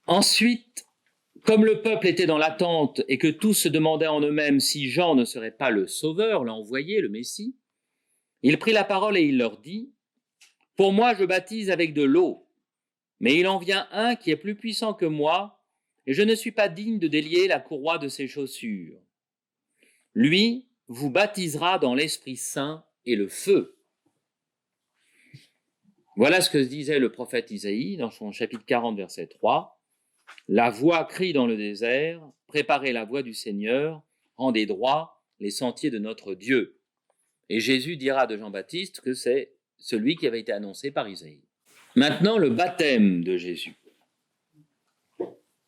Ensuite, comme le peuple était dans l'attente et que tous se demandaient en eux-mêmes si Jean ne serait pas le Sauveur, l'envoyé, le Messie, il prit la parole et il leur dit : « Pour moi, je baptise avec de l'eau, mais il en vient un qui est plus puissant que moi, et je ne suis pas digne de délier la courroie de ses chaussures. Lui vous baptisera dans l'Esprit Saint et le feu. » Voilà ce que disait le prophète Isaïe dans son chapitre 40, verset 3. « La voix crie dans le désert, préparez la voie du Seigneur, rendez droits les sentiers de notre Dieu. » Et Jésus dira de Jean-Baptiste que c'est celui qui avait été annoncé par Isaïe. Maintenant, le baptême de Jésus.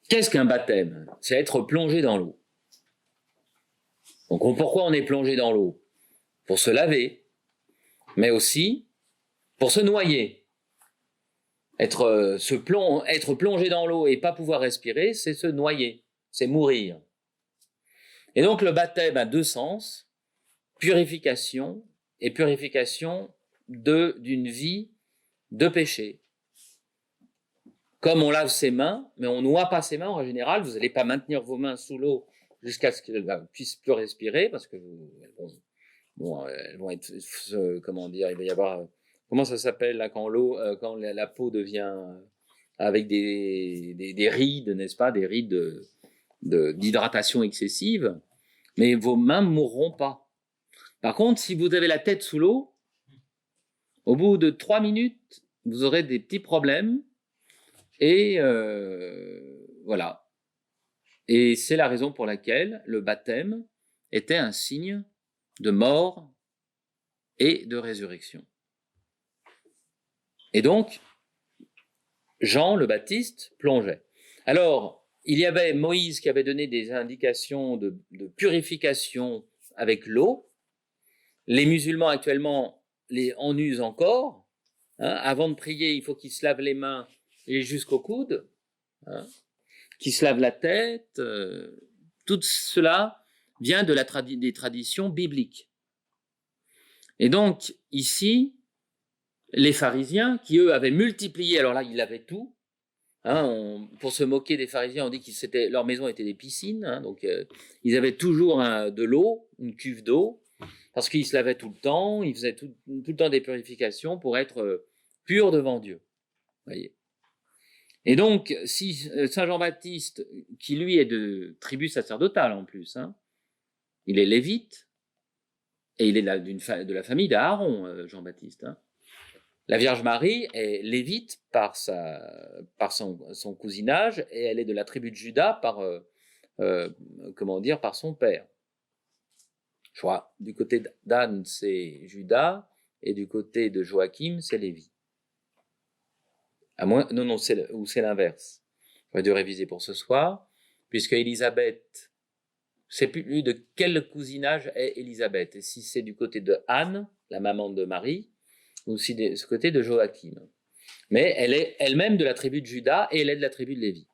Qu'est-ce qu'un baptême ? C'est être plongé dans l'eau. Donc pourquoi on est plongé dans l'eau ? Pour se laver, mais aussi pour se noyer. Être plongé dans l'eau et pas pouvoir respirer, c'est se noyer, c'est mourir. Et donc le baptême a deux sens, purification et purification d'une vie de péché. Comme on lave ses mains, mais on ne noie pas ses mains en général, vous n'allez pas maintenir vos mains sous l'eau jusqu'à ce qu'elles ne puissent plus respirer, parce que elles vont être, comment dire, il va y avoir, comment ça s'appelle là, quand quand la peau devient avec des rides, n'est-ce pas, des rides d'hydratation excessive, mais vos mains ne mourront pas. Par contre, si vous avez la tête sous l'eau, au bout de 3 minutes, vous aurez des petits problèmes, et voilà. Et c'est la raison pour laquelle le baptême était un signe de mort et de résurrection. Et donc, Jean le Baptiste plongeait. Alors, il y avait Moïse qui avait donné des indications de purification avec l'eau. Les musulmans actuellement en usent encore. Hein. Avant de prier, il faut qu'ils se lavent les mains et jusqu'au coude, hein, qu'ils se lavent la tête. Tout cela vient de des traditions bibliques. Et donc, ici, les pharisiens, qui eux avaient multiplié, alors là, ils avaient tout. Hein, pour se moquer des pharisiens, on dit que leur maison était des piscines, hein, donc ils avaient toujours de l'eau, une cuve d'eau, parce qu'ils se lavaient tout le temps, ils faisaient tout le temps des purifications pour être purs devant Dieu. Voyez. Et donc, si Saint Jean-Baptiste, qui lui est de tribu sacerdotale en plus, hein, il est lévite, et il est de la famille d'Aaron, Jean-Baptiste. Hein. La Vierge Marie est lévite par son cousinage, et elle est de la tribu de Juda par son père. Je crois, du côté d'Anne, c'est Juda, et du côté de Joachim, c'est Lévi. C'est l'inverse. J'aurais dû réviser pour ce soir, puisque Élisabeth, c'est plus de quel cousinage est Élisabeth, et si c'est du côté de Anne, la maman de Marie, ou si de ce côté de Joachim. Mais elle est elle-même de la tribu de Juda, et elle est de la tribu de Lévi.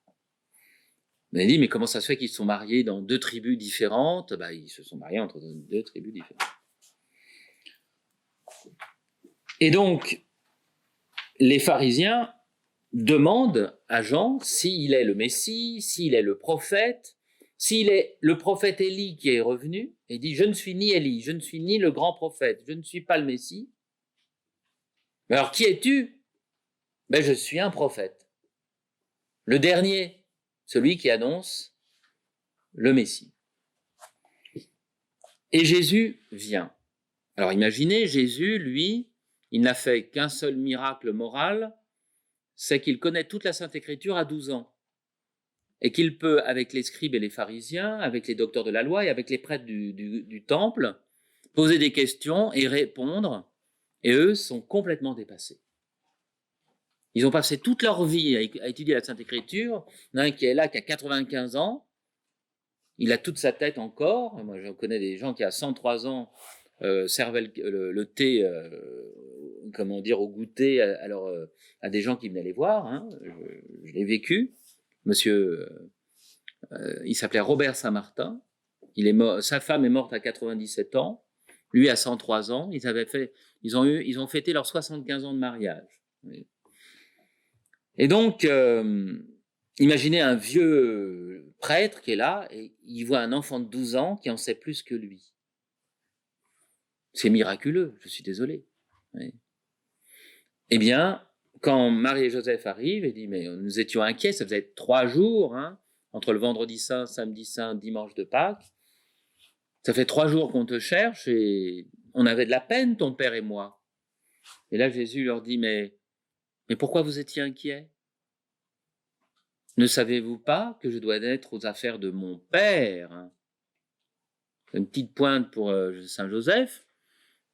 On a dit, mais comment ça se fait qu'ils se sont mariés dans deux tribus différentes ? Ils se sont mariés entre deux tribus différentes. Et donc, les pharisiens demandent à Jean s'il est le Messie, s'il est le prophète, s'il est le prophète Élie qui est revenu, et dit, je ne suis ni Élie, je ne suis ni le grand prophète, je ne suis pas le Messie. Mais alors, qui es-tu ? Je suis un prophète. Le dernier, celui qui annonce le Messie. Et Jésus vient. Alors imaginez, Jésus, lui, il n'a fait qu'un seul miracle moral, c'est qu'il connaît toute la Sainte Écriture à 12 ans. Et qu'il peut, avec les scribes et les pharisiens, avec les docteurs de la loi et avec les prêtres du temple, poser des questions et répondre. Et eux sont complètement dépassés. Ils ont passé toute leur vie à étudier la Sainte Écriture. Il y en a un qui est là, qui a 95 ans. Il a toute sa tête encore. Moi, je connais des gens qui, à 103 ans, servaient le thé, comment dire, au goûter à des gens qui venaient les voir. Hein. Je l'ai vécu. Monsieur, il s'appelait Robert Saint-Martin. Sa femme est morte à 97 ans. Lui à 103 ans. Ils ont fêté leurs 75 ans de mariage. Et donc, imaginez un vieux prêtre qui est là et il voit un enfant de 12 ans qui en sait plus que lui. C'est miraculeux, je suis désolé. Oui. Eh bien, quand Marie et Joseph arrivent, il dit, mais nous étions inquiets, ça faisait 3 jours, hein, entre le vendredi saint, samedi saint, dimanche de Pâques. Ça fait 3 jours qu'on te cherche et on avait de la peine, ton père et moi. Et là, Jésus leur dit, mais pourquoi vous étiez inquiets? Ne savez-vous pas que je dois être aux affaires de mon père? Une petite pointe pour Saint Joseph,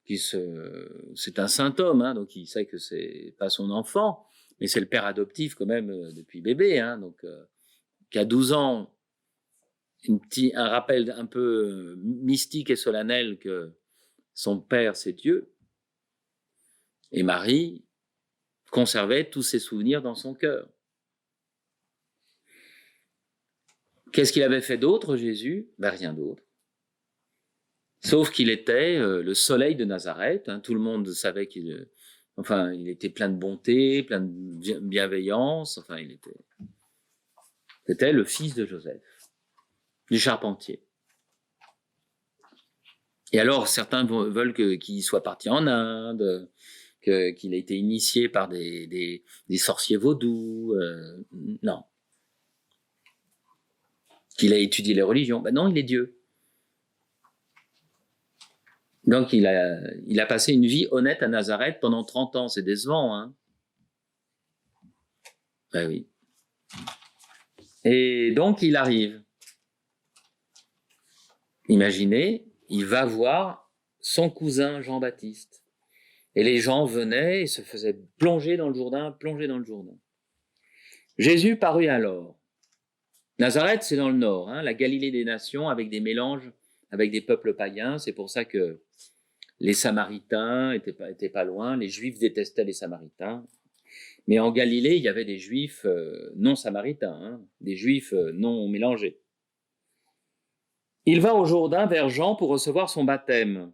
c'est un saint homme, hein, donc il sait que c'est pas son enfant, mais c'est le père adoptif quand même depuis bébé, hein, donc qui a 12 ans, un rappel un peu mystique et solennel que son père c'est Dieu, et Marie conservait tous ses souvenirs dans son cœur. Qu'est-ce qu'il avait fait d'autre, Jésus? Ben, rien d'autre. Sauf qu'il était le soleil de Nazareth. Hein. Tout le monde savait qu'il était plein de bonté, plein de bienveillance. Enfin, c'était le fils de Joseph, du charpentier. Et alors, certains veulent qu'il soit parti en Inde, qu'il ait été initié par des sorciers vaudous. Non. Qu'il a étudié les religions. Ben non, il est Dieu. Donc, il a passé une vie honnête à Nazareth pendant 30 ans. C'est décevant, hein? Ben oui. Et donc, il arrive. Imaginez, il va voir son cousin Jean-Baptiste. Et les gens venaient et se faisaient plonger dans le Jourdain. Jésus parut alors. Nazareth, c'est dans le nord, hein, la Galilée des nations, avec des mélanges avec des peuples païens. C'est pour ça que les Samaritains étaient pas loin. Les Juifs détestaient les Samaritains. Mais en Galilée, il y avait des Juifs non samaritains, hein, des Juifs non mélangés. Il va au Jourdain vers Jean pour recevoir son baptême.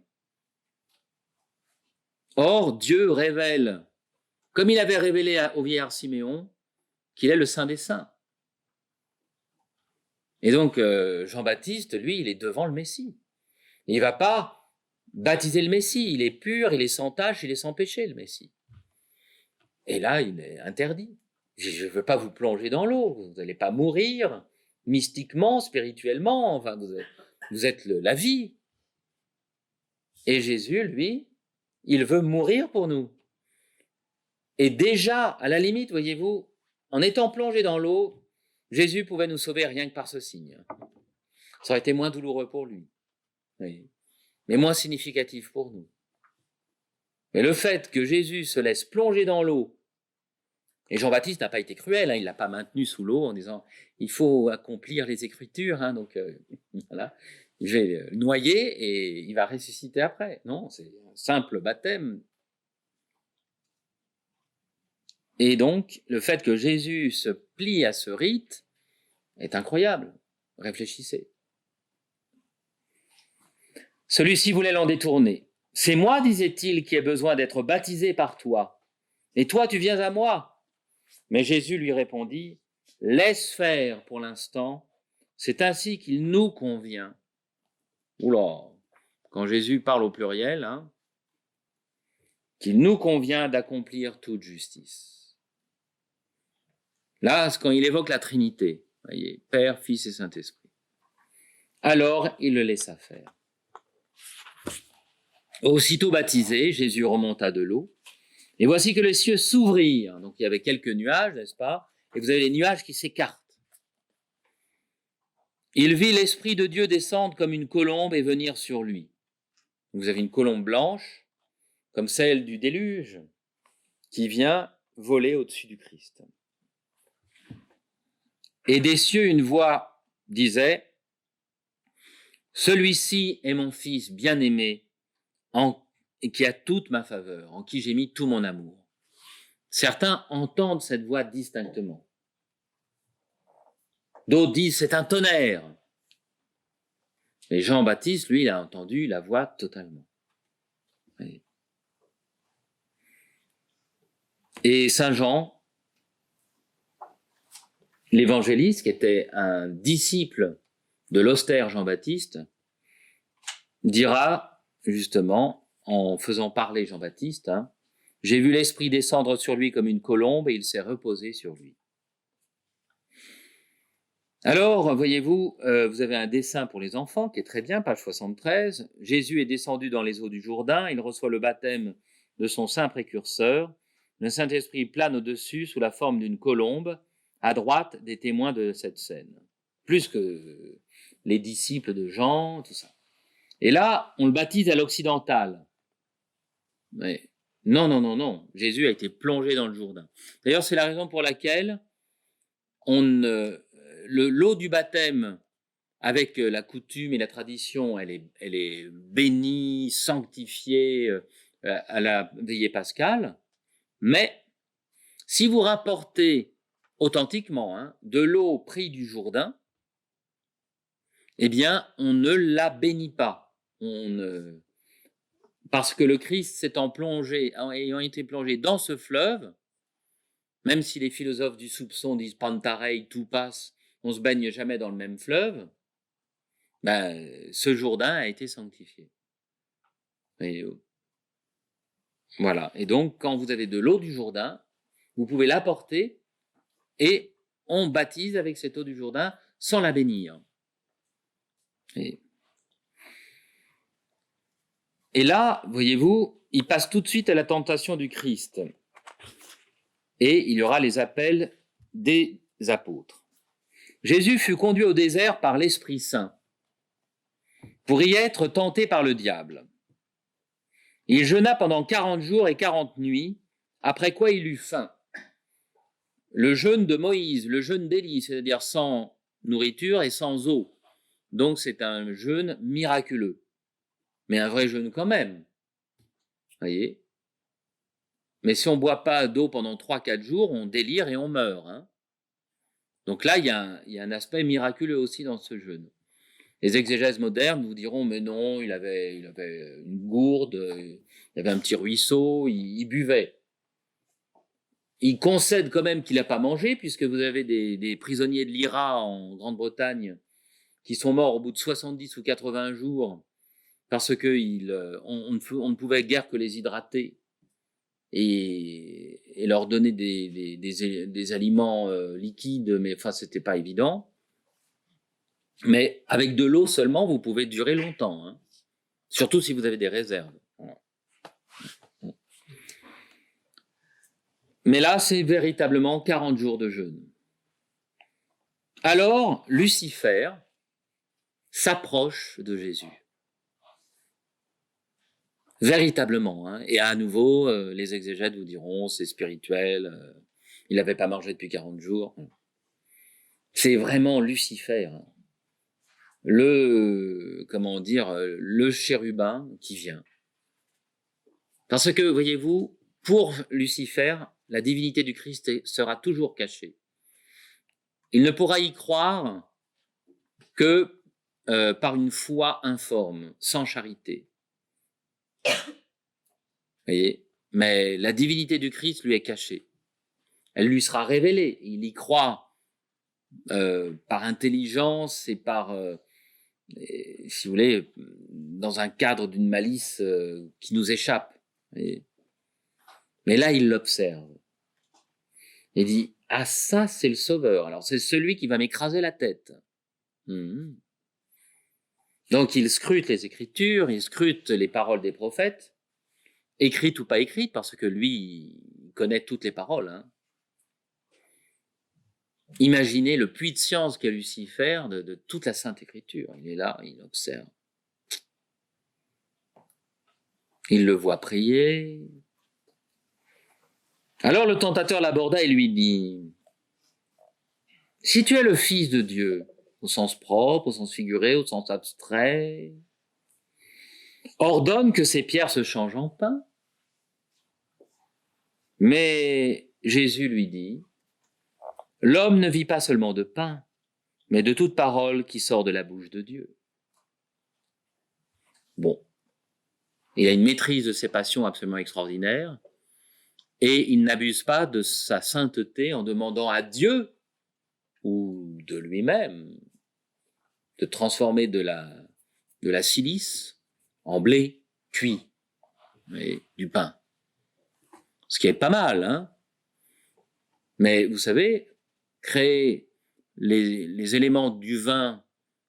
Or, Dieu révèle, comme il avait révélé au vieillard Siméon, qu'il est le Saint des Saints. Et donc, Jean-Baptiste, lui, il est devant le Messie. Il ne va pas baptiser le Messie. Il est pur, il est sans tache, il est sans péché, le Messie. Et là, il est interdit. Je ne veux pas vous plonger dans l'eau. Vous n'allez pas mourir mystiquement, spirituellement. Enfin, vous êtes la vie. Et Jésus, lui, il veut mourir pour nous. Et déjà, à la limite, voyez-vous, en étant plongé dans l'eau, Jésus pouvait nous sauver rien que par ce signe. Ça aurait été moins douloureux pour lui, oui, mais moins significatif pour nous. Mais le fait que Jésus se laisse plonger dans l'eau, et Jean-Baptiste n'a pas été cruel, hein, il ne l'a pas maintenu sous l'eau en disant « il faut accomplir les Écritures hein, », donc voilà, je vais le noyer et il va ressusciter après. Non, c'est un simple baptême. Et donc, le fait que Jésus se plie à ce rite est incroyable. Réfléchissez. Celui-ci voulait l'en détourner. « C'est moi, disait-il, qui ai besoin d'être baptisé par toi. Et toi, tu viens à moi. » Mais Jésus lui répondit, « Laisse faire pour l'instant, c'est ainsi qu'il nous convient. » Oula, quand Jésus parle au pluriel, hein, qu'il nous convient d'accomplir toute justice. Là, c'est quand il évoque la Trinité, voyez, Père, Fils et Saint-Esprit. Alors, il le laissa faire. Aussitôt baptisé, Jésus remonta de l'eau, et voici que les cieux s'ouvrirent. Donc, il y avait quelques nuages, n'est-ce pas? Et vous avez les nuages qui s'écartent. Il vit l'Esprit de Dieu descendre comme une colombe et venir sur lui. Vous avez une colombe blanche, comme celle du déluge, qui vient voler au-dessus du Christ. Et des cieux, une voix disait, « Celui-ci est mon fils bien-aimé, et qui a toute ma faveur, en qui j'ai mis tout mon amour. » Certains entendent cette voix distinctement. D'autres disent, c'est un tonnerre. Mais Jean-Baptiste, lui, il a entendu la voix totalement. Et Saint Jean, l'évangéliste, qui était un disciple de l'austère Jean-Baptiste, dira, justement, en faisant parler Jean-Baptiste, « J'ai vu l'Esprit descendre sur lui comme une colombe et il s'est reposé sur lui. » Alors, voyez-vous, vous avez un dessin pour les enfants qui est très bien, page 73. Jésus est descendu dans les eaux du Jourdain, il reçoit le baptême de son saint précurseur. Le Saint-Esprit plane au-dessus sous la forme d'une colombe, à droite des témoins de cette scène. Plus que les disciples de Jean, tout ça. Et là, on le baptise à l'occidental. Mais non. Jésus a été plongé dans le Jourdain. D'ailleurs, c'est la raison pour laquelle l'eau du baptême, avec la coutume et la tradition, elle est bénie, sanctifiée à la veillée pascale. Mais si vous rapportez authentiquement de l'eau prise du Jourdain, eh bien, on ne la bénit pas. Parce que le Christ ayant été plongé dans ce fleuve, même si les philosophes du soupçon disent pareil, tout passe, on ne se baigne jamais dans le même fleuve, ce Jourdain a été sanctifié. Et, voilà. Et donc, quand vous avez de l'eau du Jourdain, vous pouvez l'apporter et on baptise avec cette eau du Jourdain sans la bénir. Et là, voyez-vous, il passe tout de suite à la tentation du Christ. Et il y aura les appels des apôtres. Jésus fut conduit au désert par l'Esprit Saint pour y être tenté par le diable. Il jeûna pendant 40 jours et 40 nuits, après quoi il eut faim. Le jeûne de Moïse, le jeûne d'Élie, c'est-à-dire sans nourriture et sans eau. Donc c'est un jeûne miraculeux. Mais un vrai jeûne quand même. Voyez ? Mais si on ne boit pas d'eau pendant 3-4 jours, on délire et on meurt. Donc là, il y a un aspect miraculeux aussi dans ce jeûne. Les exégèses modernes vous diront, mais non, il avait une gourde, il y avait un petit ruisseau, il buvait. Il concède quand même qu'il n'a pas mangé, puisque vous avez des prisonniers de l'IRA en Grande-Bretagne qui sont morts au bout de 70 ou 80 jours parce qu'on ne pouvait guère que les hydrater et leur donner des aliments liquides, mais enfin, c'était pas évident. Mais avec de l'eau seulement, vous pouvez durer longtemps, surtout si vous avez des réserves. Mais là, c'est véritablement 40 jours de jeûne. Alors, Lucifer s'approche de Jésus. Véritablement. Et à nouveau, les exégètes vous diront, c'est spirituel, il n'avait pas mangé depuis 40 jours. C'est vraiment Lucifer, le chérubin qui vient. Parce que, voyez-vous, pour Lucifer, la divinité du Christ sera toujours cachée. Il ne pourra y croire que par une foi informe, sans charité. Voyez ? Mais la divinité du Christ lui est cachée. Elle lui sera révélée. Il y croit par intelligence et par, si vous voulez, dans un cadre d'une malice qui nous échappe. Voyez ? Mais là, il l'observe. Il dit, ah ça, c'est le sauveur. Alors, c'est celui qui va m'écraser la tête. Donc, il scrute les Écritures, il scrute les paroles des prophètes, écrites ou pas écrites, parce que lui, il connaît toutes les paroles. Imaginez le puits de science qu'est Lucifer de toute la Sainte Écriture. Il est là, il observe. Il le voit prier. Alors le tentateur l'aborda et lui dit, « Si tu es le Fils de Dieu, au sens propre, au sens figuré, au sens abstrait, ordonne que ces pierres se changent en pain. » Mais Jésus lui dit, « L'homme ne vit pas seulement de pain, mais de toute parole qui sort de la bouche de Dieu. » Bon, il a une maîtrise de ses passions absolument extraordinaire, et il n'abuse pas de sa sainteté en demandant à Dieu, ou de lui-même, de transformer de la silice en blé cuit, et du pain. Ce qui est pas mal, hein. Mais vous savez, créer les éléments du vin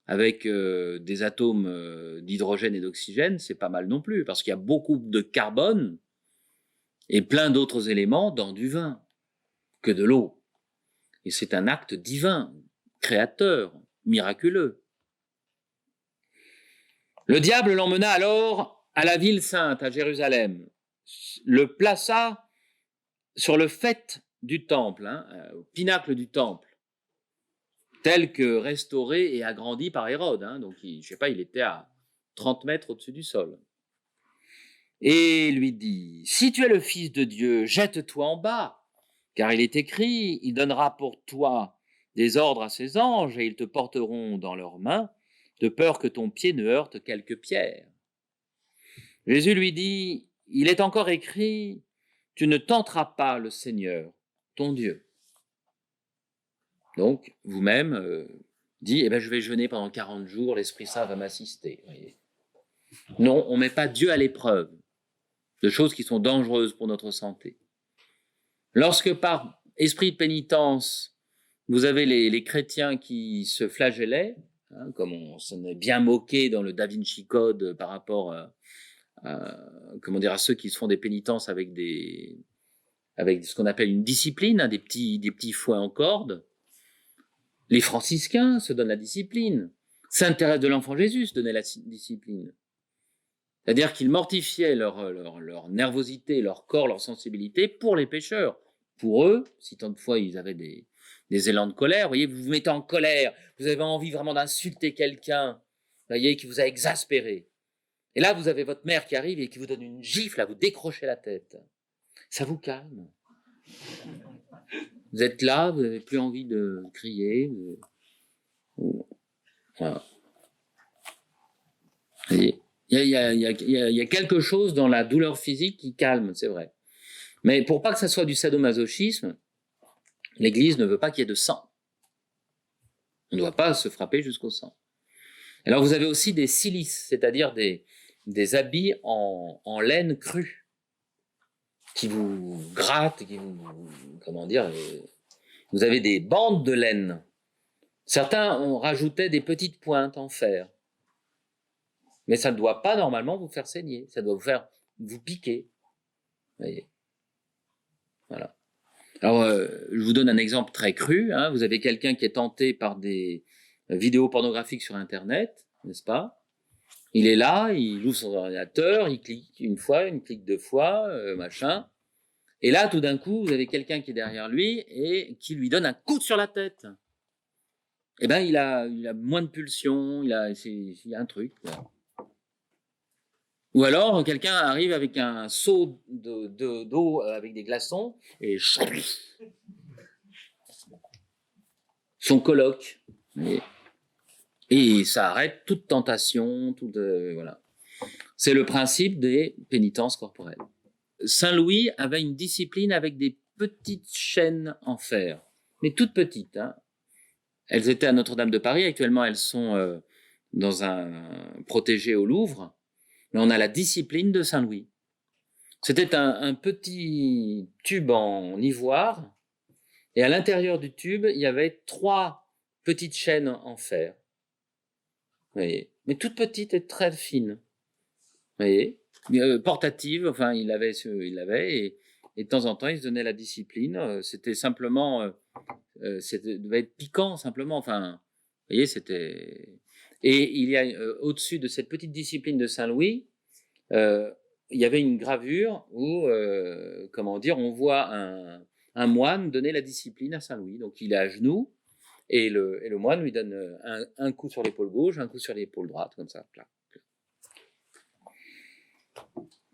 avec des atomes d'hydrogène et d'oxygène, c'est pas mal non plus, parce qu'il y a beaucoup de carbone et plein d'autres éléments dans du vin que de l'eau. Et c'est un acte divin, créateur, miraculeux. Le diable l'emmena alors à la ville sainte, à Jérusalem, le plaça sur le faîte du temple, au pinacle du temple, tel que restauré et agrandi par Hérode. Donc, je sais pas, il était à 30 mètres au-dessus du sol. Et lui dit, « Si tu es le Fils de Dieu, jette-toi en bas, car il est écrit, il donnera pour toi des ordres à ses anges, et ils te porteront dans leurs mains, de peur que ton pied ne heurte quelque pierre. » Jésus lui dit, « Il est encore écrit, tu ne tenteras pas le Seigneur, ton Dieu. » Donc, vous-même, dit, eh ben, je vais jeûner pendant 40 jours, l'Esprit Saint va m'assister. Non, on ne met pas Dieu à l'épreuve de choses qui sont dangereuses pour notre santé. Lorsque par esprit de pénitence, vous avez les chrétiens qui se flagellaient, comme on s'en est bien moqué dans le Da Vinci Code par rapport à ceux qui se font des pénitences avec ce qu'on appelle une discipline, des petits fouets en corde. Les franciscains se donnent la discipline. Sainte Thérèse de l'Enfant Jésus se donnait la discipline. C'est-à-dire qu'ils mortifiaient leur nervosité, leur corps, leur sensibilité pour les pécheurs. Pour eux, si tant de fois ils avaient des élans de colère, vous voyez, vous vous mettez en colère, vous avez envie vraiment d'insulter quelqu'un, vous voyez, qui vous a exaspéré. Et là, vous avez votre mère qui arrive et qui vous donne une gifle, à vous décrocher la tête. Ça vous calme. Vous êtes là, vous n'avez plus envie de crier. Voilà. Vous voyez, il y a quelque chose dans la douleur physique qui calme, c'est vrai. Mais pour pas que ça soit du sadomasochisme, l'Église ne veut pas qu'il y ait de sang. On ne doit pas se frapper jusqu'au sang. Alors vous avez aussi des silices, c'est-à-dire des habits en laine crue, qui vous grattent, qui vous, vous avez des bandes de laine. Certains ont rajouté des petites pointes en fer. Mais ça ne doit pas normalement vous faire saigner, ça doit vous piquer. Vous voyez. Voilà. Alors, je vous donne un exemple très cru. Vous avez quelqu'un qui est tenté par des vidéos pornographiques sur Internet, n'est-ce pas? Il est là, il ouvre son ordinateur, il clique une fois, il clique deux fois, machin. Et là, tout d'un coup, vous avez quelqu'un qui est derrière lui et qui lui donne un coup sur la tête. Eh ben, il a moins de pulsions, il y a un truc. Quoi. Ou alors, quelqu'un arrive avec un seau d'eau avec des glaçons et son colloque. Et ça arrête toute tentation, voilà. C'est le principe des pénitences corporelles. Saint Louis avait une discipline avec des petites chaînes en fer, mais toutes petites. Elles étaient à Notre-Dame de Paris. Actuellement, elles sont protégées au Louvre. Mais on a la discipline de Saint Louis. C'était un petit tube en ivoire, et à l'intérieur du tube, il y avait 3 petites chaînes en fer. Vous voyez, mais toutes petites et très fines. Vous voyez, portatives, enfin, il avait, et de temps en temps, il se donnait la discipline. C'était simplement, devait être piquant, simplement, enfin, vous voyez, c'était... Et il y a au-dessus de cette petite discipline de Saint Louis, il y avait une gravure où, on voit un moine donner la discipline à Saint Louis. Donc il est à genoux, et le moine lui donne un coup sur l'épaule gauche, un coup sur l'épaule droite, comme ça.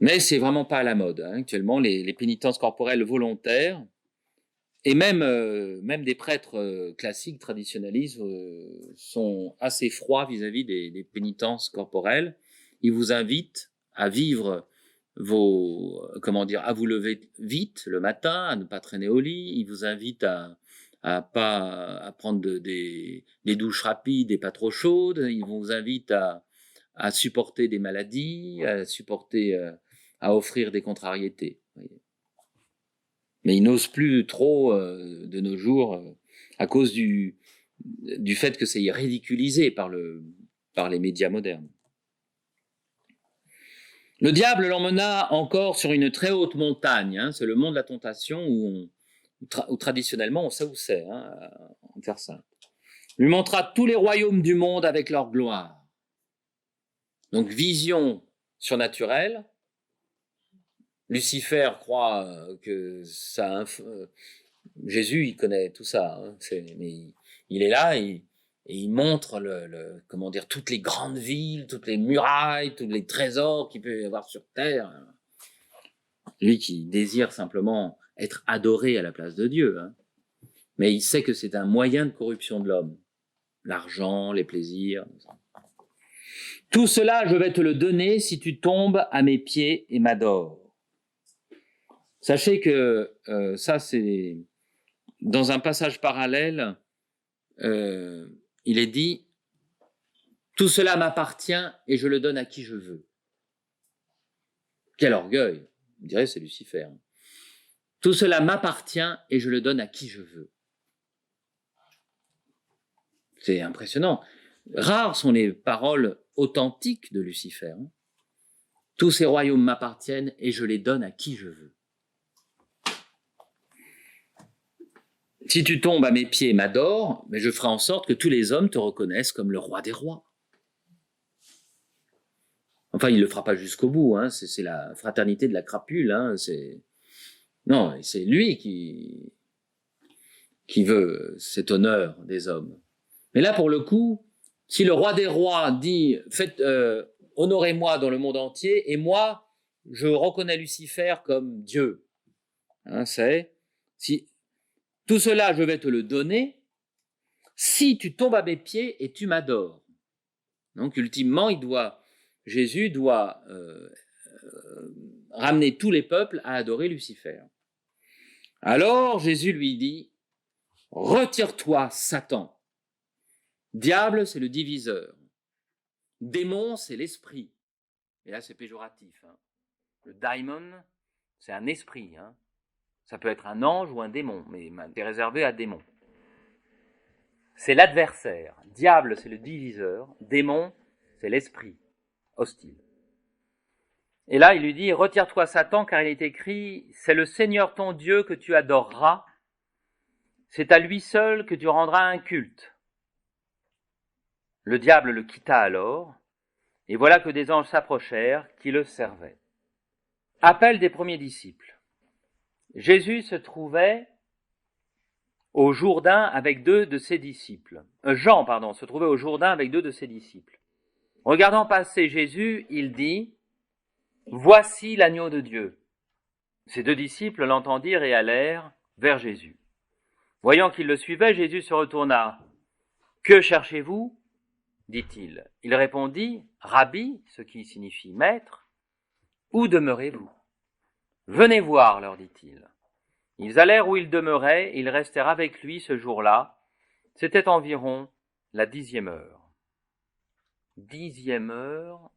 Mais c'est vraiment pas à la mode, hein. Actuellement, les pénitences corporelles volontaires, et même des prêtres classiques, traditionnalistes, sont assez froids vis-à-vis des pénitences corporelles. Ils vous invitent à vivre à vous lever vite le matin, à ne pas traîner au lit. Ils vous invitent à prendre des douches rapides et pas trop chaudes. Ils vous invitent à supporter des maladies, à offrir des contrariétés. Mais ils n'osent plus trop de nos jours à cause du fait que c'est ridiculisé par les médias modernes. Le diable l'emmena encore sur une très haute montagne, hein, c'est le mont de la tentation où traditionnellement on sait où c'est, hein, en Terre Sainte. Lui montra tous les royaumes du monde avec leur gloire. Donc vision surnaturelle. Lucifer croit que ça... Jésus, il connaît tout ça, hein, mais il est là et il montre toutes les grandes villes, toutes les murailles, tous les trésors qu'il peut y avoir sur Terre. Lui qui désire simplement être adoré à la place de Dieu, hein. Mais il sait que c'est un moyen de corruption de l'homme. L'argent, les plaisirs. Tout cela, je vais te le donner si tu tombes à mes pieds et m'adores. Sachez que ça, c'est dans un passage parallèle, il est dit « Tout cela m'appartient et je le donne à qui je veux ». Quel orgueil, on dirait c'est Lucifer. Tout cela m'appartient et je le donne à qui je veux. C'est impressionnant. Rares sont les paroles authentiques de Lucifer. Hein. Tous ces royaumes m'appartiennent et je les donne à qui je veux. Si tu tombes à mes pieds et m'adores, mais je ferai en sorte que tous les hommes te reconnaissent comme le roi des rois. Enfin, il ne le fera pas jusqu'au bout, hein. C'est la fraternité de la crapule. Hein. Non, c'est lui qui veut cet honneur des hommes. Mais là, pour le coup, si le roi des rois dit « honorez-moi dans le monde entier » et moi, je reconnais Lucifer comme Dieu. Hein, tout cela, je vais te le donner si tu tombes à mes pieds et tu m'adores. Donc, ultimement, Jésus doit ramener tous les peuples à adorer Lucifer. Alors, Jésus lui dit « Retire-toi, Satan. Diable, c'est le diviseur. Démon, c'est l'esprit. » Et là, c'est péjoratif. Hein. Le daimon, c'est un esprit. Hein. Ça peut être un ange ou un démon, mais c'est réservé à démon. C'est l'adversaire. Diable, c'est le diviseur. Démon, c'est l'esprit hostile. Et là, il lui dit, retire-toi Satan, car il est écrit, c'est le Seigneur ton Dieu que tu adoreras. C'est à lui seul que tu rendras un culte. Le diable le quitta alors, et voilà que des anges s'approchèrent qui le servaient. Appel des premiers disciples. Jésus se trouvait au Jourdain avec deux de ses disciples. Jean se trouvait au Jourdain avec deux de ses disciples. Regardant passer Jésus, il dit « Voici l'agneau de Dieu ». Ses deux disciples l'entendirent et allèrent vers Jésus. Voyant qu'ils le suivaient, Jésus se retourna. « Que cherchez-vous » dit-il. Il répondit « Rabbi », ce qui signifie « maître », « où demeurez-vous » ? « Venez voir » leur dit-il. Ils allèrent où il demeurait, et ils restèrent avec lui ce jour-là. C'était environ la 10e heure. 10e heure,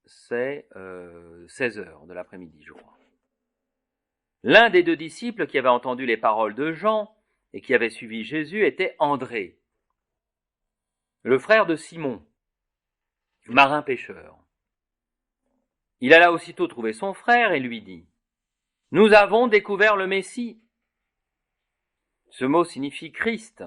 c'est 16 heures de l'après-midi, je crois. L'un des deux disciples qui avait entendu les paroles de Jean et qui avait suivi Jésus était André, le frère de Simon, marin pêcheur. Il alla aussitôt trouver son frère et lui dit « Nous avons découvert le Messie ». Ce mot signifie Christ.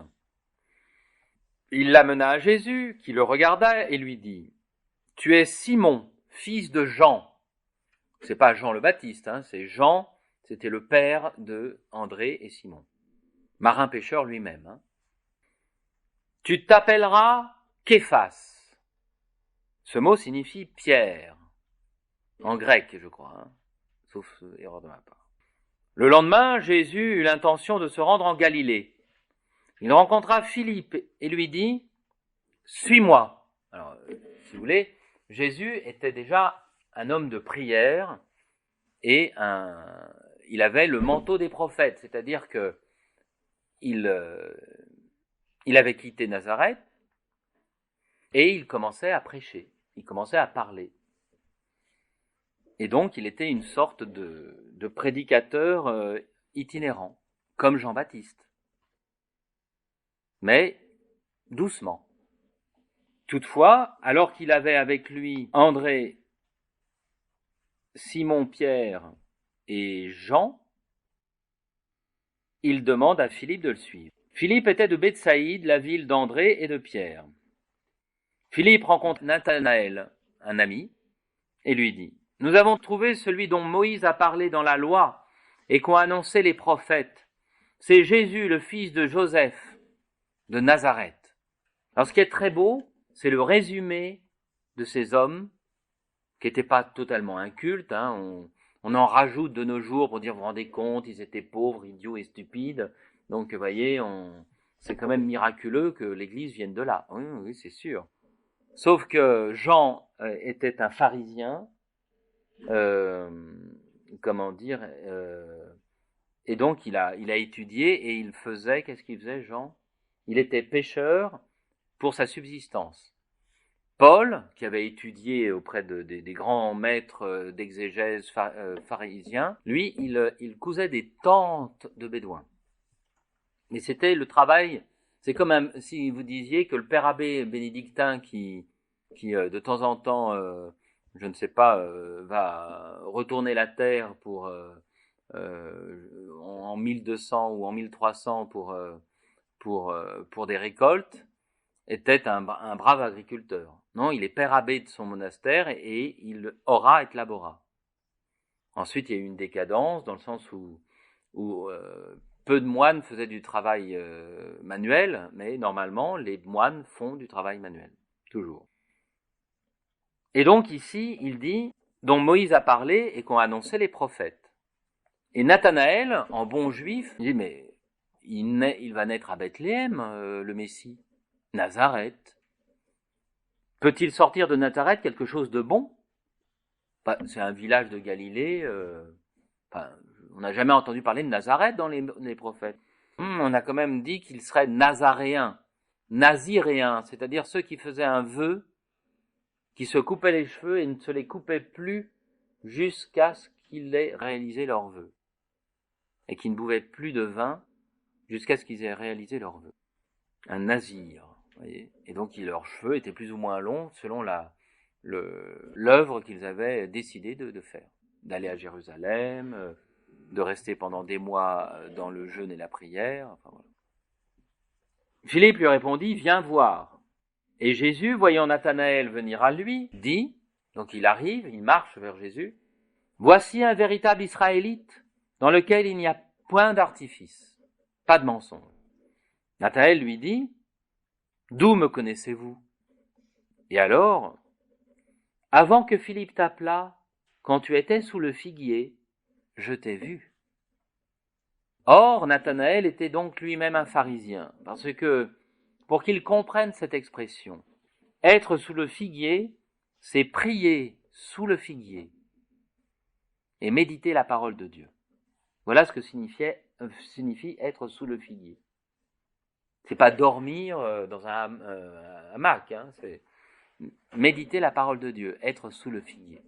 Il l'amena à Jésus, qui le regarda et lui dit « Tu es Simon, fils de Jean. C'est pas Jean le Baptiste, hein, c'est Jean, c'était le père de André et Simon, marin pêcheur lui-même. Hein. Tu t'appelleras Képhas. Ce mot signifie pierre, en grec, je crois, hein, sauf erreur de ma part. Le lendemain, Jésus eut l'intention de se rendre en Galilée. Il rencontra Philippe et lui dit « Suis-moi ». Alors, si vous voulez, Jésus était déjà un homme de prière et il avait le manteau des prophètes, c'est-à-dire que il avait quitté Nazareth et il commençait à prêcher, il commençait à parler. Et donc, il était une sorte de prédicateur itinérant, comme Jean-Baptiste. Mais doucement. Toutefois, alors qu'il avait avec lui André, Simon, Pierre et Jean, il demande à Philippe de le suivre. Philippe était de Bethsaïde, la ville d'André et de Pierre. Philippe rencontre Nathanaël, un ami, et lui dit « Nous avons trouvé celui dont Moïse a parlé dans la loi et qu'ont annoncé les prophètes. C'est Jésus, le fils de Joseph, de Nazareth. » Alors ce qui est très beau, c'est le résumé de ces hommes qui n'étaient pas totalement incultes. Hein. On en rajoute de nos jours pour dire, vous vous rendez compte, ils étaient pauvres, idiots et stupides. Donc, vous voyez, c'est quand même miraculeux que l'Église vienne de là. Oui, oui, c'est sûr. Sauf que Jean était un pharisien, comment dire, et donc il a étudié et il faisait, qu'est-ce qu'il faisait, Jean? Il était pêcheur pour sa subsistance. Paul, qui avait étudié auprès des grands maîtres d'exégèse pharisiens, lui, il cousait des tentes de bédouins. Mais c'était le travail, c'est comme si vous disiez que le père abbé bénédictin qui de temps en temps, je ne sais pas, va retourner la terre pour en 1200 ou en 1300 pour des récoltes, était un brave agriculteur. Non, il est père abbé de son monastère et il ora et labora. Ensuite, il y a eu une décadence dans le sens où peu de moines faisaient du travail manuel, mais normalement, les moines font du travail manuel, toujours. Et donc ici, il dit, dont Moïse a parlé et qu'ont annoncé les prophètes. Et Nathanaël, en bon juif, il dit, mais il va naître à Bethléem, le Messie. Nazareth. Peut-il sortir de Nazareth quelque chose de bon? C'est un village de Galilée. On n'a jamais entendu parler de Nazareth dans les prophètes. On a quand même dit qu'il serait nazaréen, naziréen, c'est-à-dire ceux qui faisaient un vœu, qui se coupaient les cheveux et ne se les coupaient plus jusqu'à ce qu'ils aient réalisé leur vœu. Et qui ne buvaient plus de vin jusqu'à ce qu'ils aient réalisé leur vœu. Un nazir. Voyez, et donc leurs cheveux étaient plus ou moins longs selon l'œuvre qu'ils avaient décidé de faire. D'aller à Jérusalem, de rester pendant des mois dans le jeûne et la prière. Enfin, voilà. Philippe lui répondit, viens voir. Et Jésus, voyant Nathanaël venir à lui, dit, donc il arrive, il marche vers Jésus, voici un véritable Israélite dans lequel il n'y a point d'artifice, pas de mensonge. Nathanaël lui dit, d'où me connaissez-vous? Et alors, avant que Philippe t'appelât, quand tu étais sous le figuier, je t'ai vu. Or, Nathanaël était donc lui-même un pharisien, parce que, pour qu'il comprenne cette expression, être sous le figuier, c'est prier sous le figuier et méditer la parole de Dieu. Voilà ce que signifie être sous le figuier. C'est pas dormir dans un hamac, hein, c'est méditer la parole de Dieu, être sous le figuier.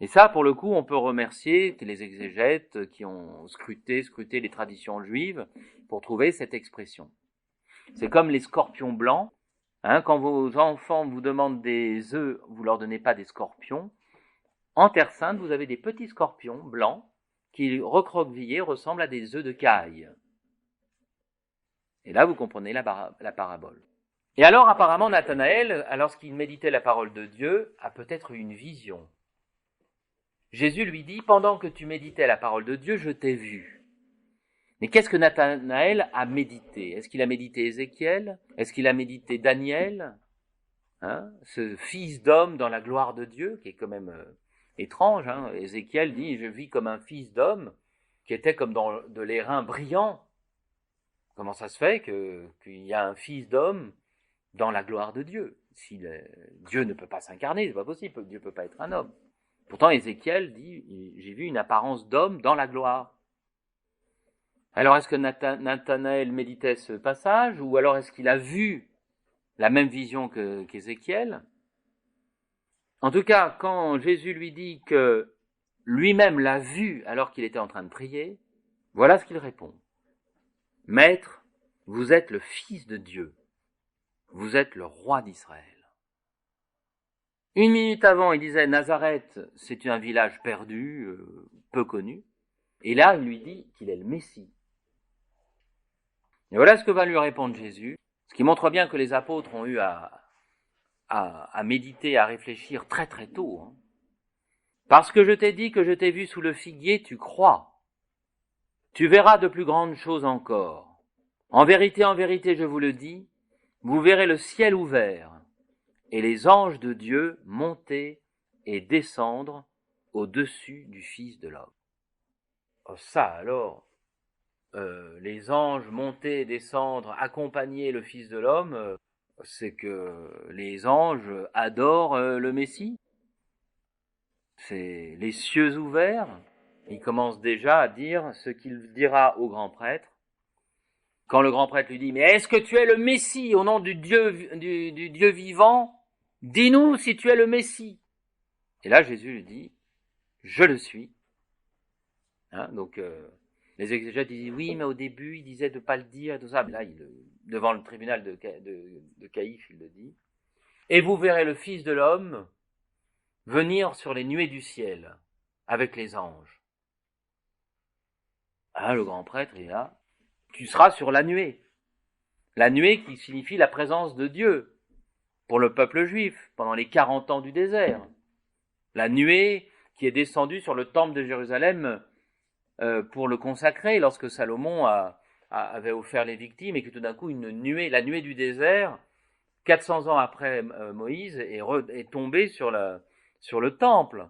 Et ça, pour le coup, on peut remercier les exégètes qui ont scruté les traditions juives pour trouver cette expression. C'est comme les scorpions blancs. Hein, quand vos enfants vous demandent des œufs, vous leur donnez pas des scorpions. En Terre Sainte, vous avez des petits scorpions blancs qui, recroquevillés, ressemblent à des œufs de caille. Et là, vous comprenez la parabole. Et alors, apparemment, Nathanaël, lorsqu'il méditait la parole de Dieu, a peut-être eu une vision. Jésus lui dit, pendant que tu méditais la parole de Dieu, je t'ai vu. Mais qu'est-ce que Nathanaël a médité? Est-ce qu'il a médité Ézéchiel? Est-ce qu'il a médité Daniel? Ce fils d'homme dans la gloire de Dieu, qui est quand même étrange. Ézéchiel dit, je vis comme un fils d'homme, qui était comme dans de l'airain brillant. Comment ça se fait qu'il y a un fils d'homme dans la gloire de Dieu? Si Dieu ne peut pas s'incarner, c'est pas possible, Dieu ne peut pas être un homme. Pourtant, Ézéchiel dit, j'ai vu une apparence d'homme dans la gloire. Alors, est-ce que Nathanaël méditait ce passage, ou alors est-ce qu'il a vu la même vision qu'Ézéchiel? En tout cas, quand Jésus lui dit que lui-même l'a vu alors qu'il était en train de prier, voilà ce qu'il répond. Maître, vous êtes le Fils de Dieu, vous êtes le roi d'Israël. Une minute avant, il disait Nazareth, c'est un village perdu, peu connu. Et là, il lui dit qu'il est le Messie. Et voilà ce que va lui répondre Jésus, ce qui montre bien que les apôtres ont eu à méditer, à réfléchir très très tôt. Parce que je t'ai dit que je t'ai vu sous le figuier, tu crois. Tu verras de plus grandes choses encore. En vérité, je vous le dis, vous verrez le ciel ouvert et les anges de Dieu monter et descendre au-dessus du Fils de l'homme. Oh, ça alors, les anges monter et descendre, accompagner le Fils de l'homme, c'est que les anges adorent le Messie. C'est les cieux ouverts. Il commence déjà à dire ce qu'il dira au grand prêtre. Quand le grand prêtre lui dit, mais est-ce que tu es le Messie au nom du Dieu vivant? Dis-nous si tu es le Messie. Et là, Jésus lui dit, je le suis. Donc, les exégètes disent, oui, mais au début, il disait de ne pas le dire, et tout ça. Mais là, devant le tribunal de Caïphe, il le dit. Et vous verrez le Fils de l'homme venir sur les nuées du ciel avec les anges. Le grand prêtre, il est là. Tu seras sur la nuée. La nuée qui signifie la présence de Dieu pour le peuple juif pendant les 40 ans du désert. La nuée qui est descendue sur le temple de Jérusalem pour le consacrer lorsque Salomon avait offert les victimes et que tout d'un coup la nuée du désert, 400 ans après Moïse, est tombée sur le temple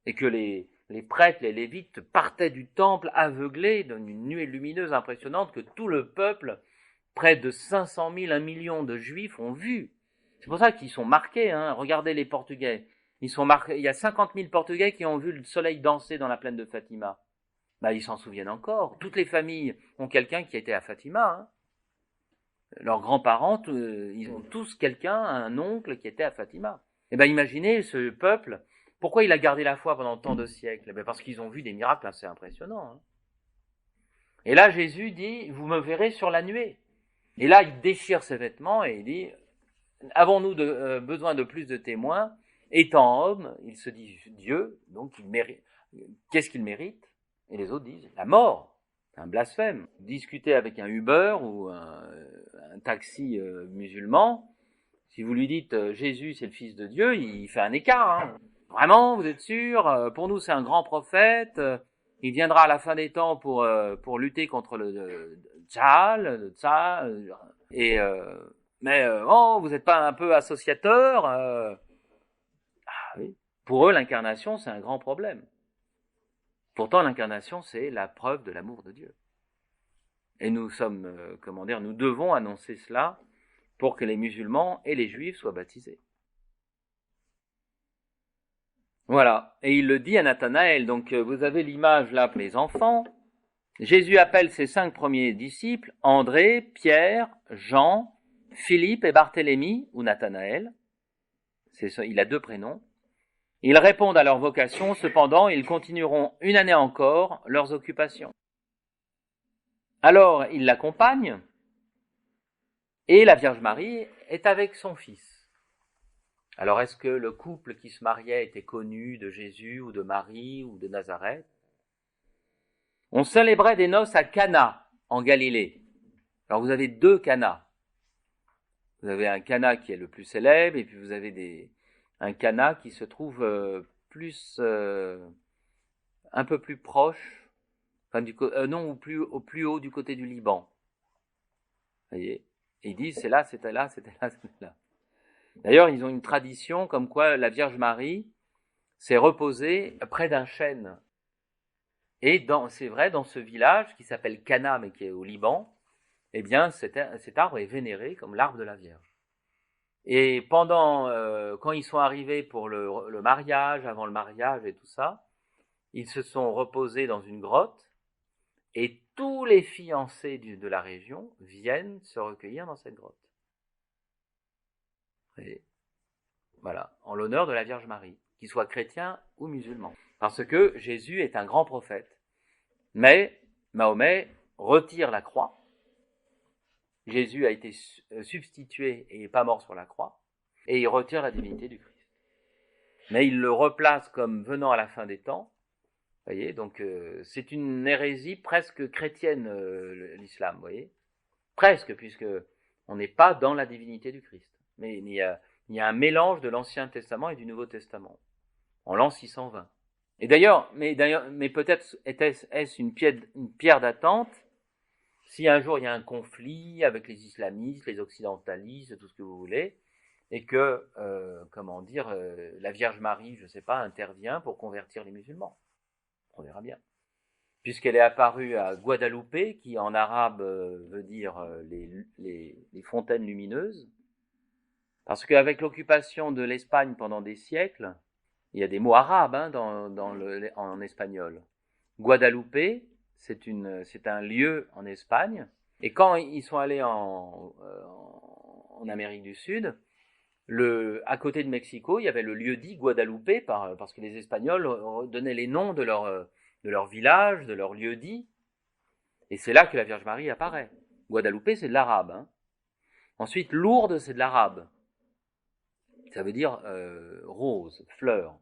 et que les prêtres, les lévites partaient du temple aveuglés d'une nuée lumineuse impressionnante que tout le peuple, près de 500 000, 1 million de juifs ont vu. C'est pour ça qu'ils sont marqués. Regardez les Portugais. Ils sont marqués. Il y a 50 000 Portugais qui ont vu le soleil danser dans la plaine de Fatima. Ils s'en souviennent encore. Toutes les familles ont quelqu'un qui était à Fatima. Leurs grands-parents, ils ont tous un oncle qui était à Fatima. Imaginez ce peuple. Pourquoi il a gardé la foi pendant tant de siècles? Parce qu'ils ont vu des miracles assez impressionnants. Et là, Jésus dit, vous me verrez sur la nuée. Et là, il déchire ses vêtements et il dit, avons-nous besoin de plus de témoins? Étant homme, il se dit Dieu, donc il mérite. Qu'est-ce qu'il mérite? Et les autres disent, la mort, un blasphème. Discuter avec un Uber ou un taxi musulman, si vous lui dites Jésus c'est le Fils de Dieu, il fait un écart. Vraiment, vous êtes sûr? Pour nous c'est un grand prophète, il viendra à la fin des temps pour lutter contre le Tchal, mais vous n'êtes pas un peu associateur? Oui. Pour eux, l'incarnation, c'est un grand problème. Pourtant, l'incarnation, c'est la preuve de l'amour de Dieu. Et nous nous devons annoncer cela pour que les musulmans et les juifs soient baptisés. Voilà. Et il le dit à Nathanaël. Donc, vous avez l'image là pour les enfants. Jésus appelle ses 5 premiers disciples, André, Pierre, Jean, Philippe et Barthélemy, ou Nathanaël. Il a 2 prénoms. Ils répondent à leur vocation, cependant, ils continueront 1 année encore leurs occupations. Alors, ils l'accompagnent, et la Vierge Marie est avec son fils. Alors, est-ce que le couple qui se mariait était connu de Jésus, ou de Marie, ou de Nazareth? On célébrait des noces à Cana, en Galilée. Alors, vous avez 2 Cana. Vous avez un Cana qui est le plus célèbre, et puis vous avez un Cana qui se trouve plus un peu plus proche, enfin non, au plus haut du côté du Liban. Vous voyez, et ils disent c'est là, c'était là, c'était là, c'était là. D'ailleurs, ils ont une tradition comme quoi la Vierge Marie s'est reposée près d'un chêne. Et c'est vrai, dans ce village qui s'appelle Cana, mais qui est au Liban, eh bien, cet arbre est vénéré comme l'arbre de la Vierge. Et quand ils sont arrivés pour le mariage, avant le mariage et tout ça, ils se sont reposés dans une grotte et tous les fiancés de la région viennent se recueillir dans cette grotte. Et voilà, en l'honneur de la Vierge Marie, qu'ils soient chrétiens ou musulmans. Parce que Jésus est un grand prophète. Mais Mahomet retire la croix. Jésus a été substitué et n'est pas mort sur la croix. Et il retire la divinité du Christ. Mais il le replace comme venant à la fin des temps. Vous voyez, donc c'est une hérésie presque chrétienne, l'islam, vous voyez. Presque, puisque on n'est pas dans la divinité du Christ. Mais il y a un mélange de l'Ancien Testament et du Nouveau Testament, en l'an 620. Et d'ailleurs, mais peut-être est-ce une pierre d'attente si un jour il y a un conflit avec les islamistes, les occidentalistes, tout ce que vous voulez, et que, la Vierge Marie, je ne sais pas, intervient pour convertir les musulmans. On verra bien. Puisqu'elle est apparue à Guadalupe, qui en arabe veut dire les fontaines lumineuses, parce qu'avec l'occupation de l'Espagne pendant des siècles, il y a des mots arabes en espagnol. Guadalupe, c'est un lieu en Espagne, et quand ils sont allés en Amérique du Sud, à côté de Mexico, il y avait le lieu-dit Guadalupe, parce que les Espagnols donnaient les noms de leur village, de leur lieu-dit, et c'est là que la Vierge Marie apparaît. Guadalupe, c'est de l'arabe. Hein. Ensuite, Lourdes, c'est de l'arabe. Ça veut dire rose, fleur.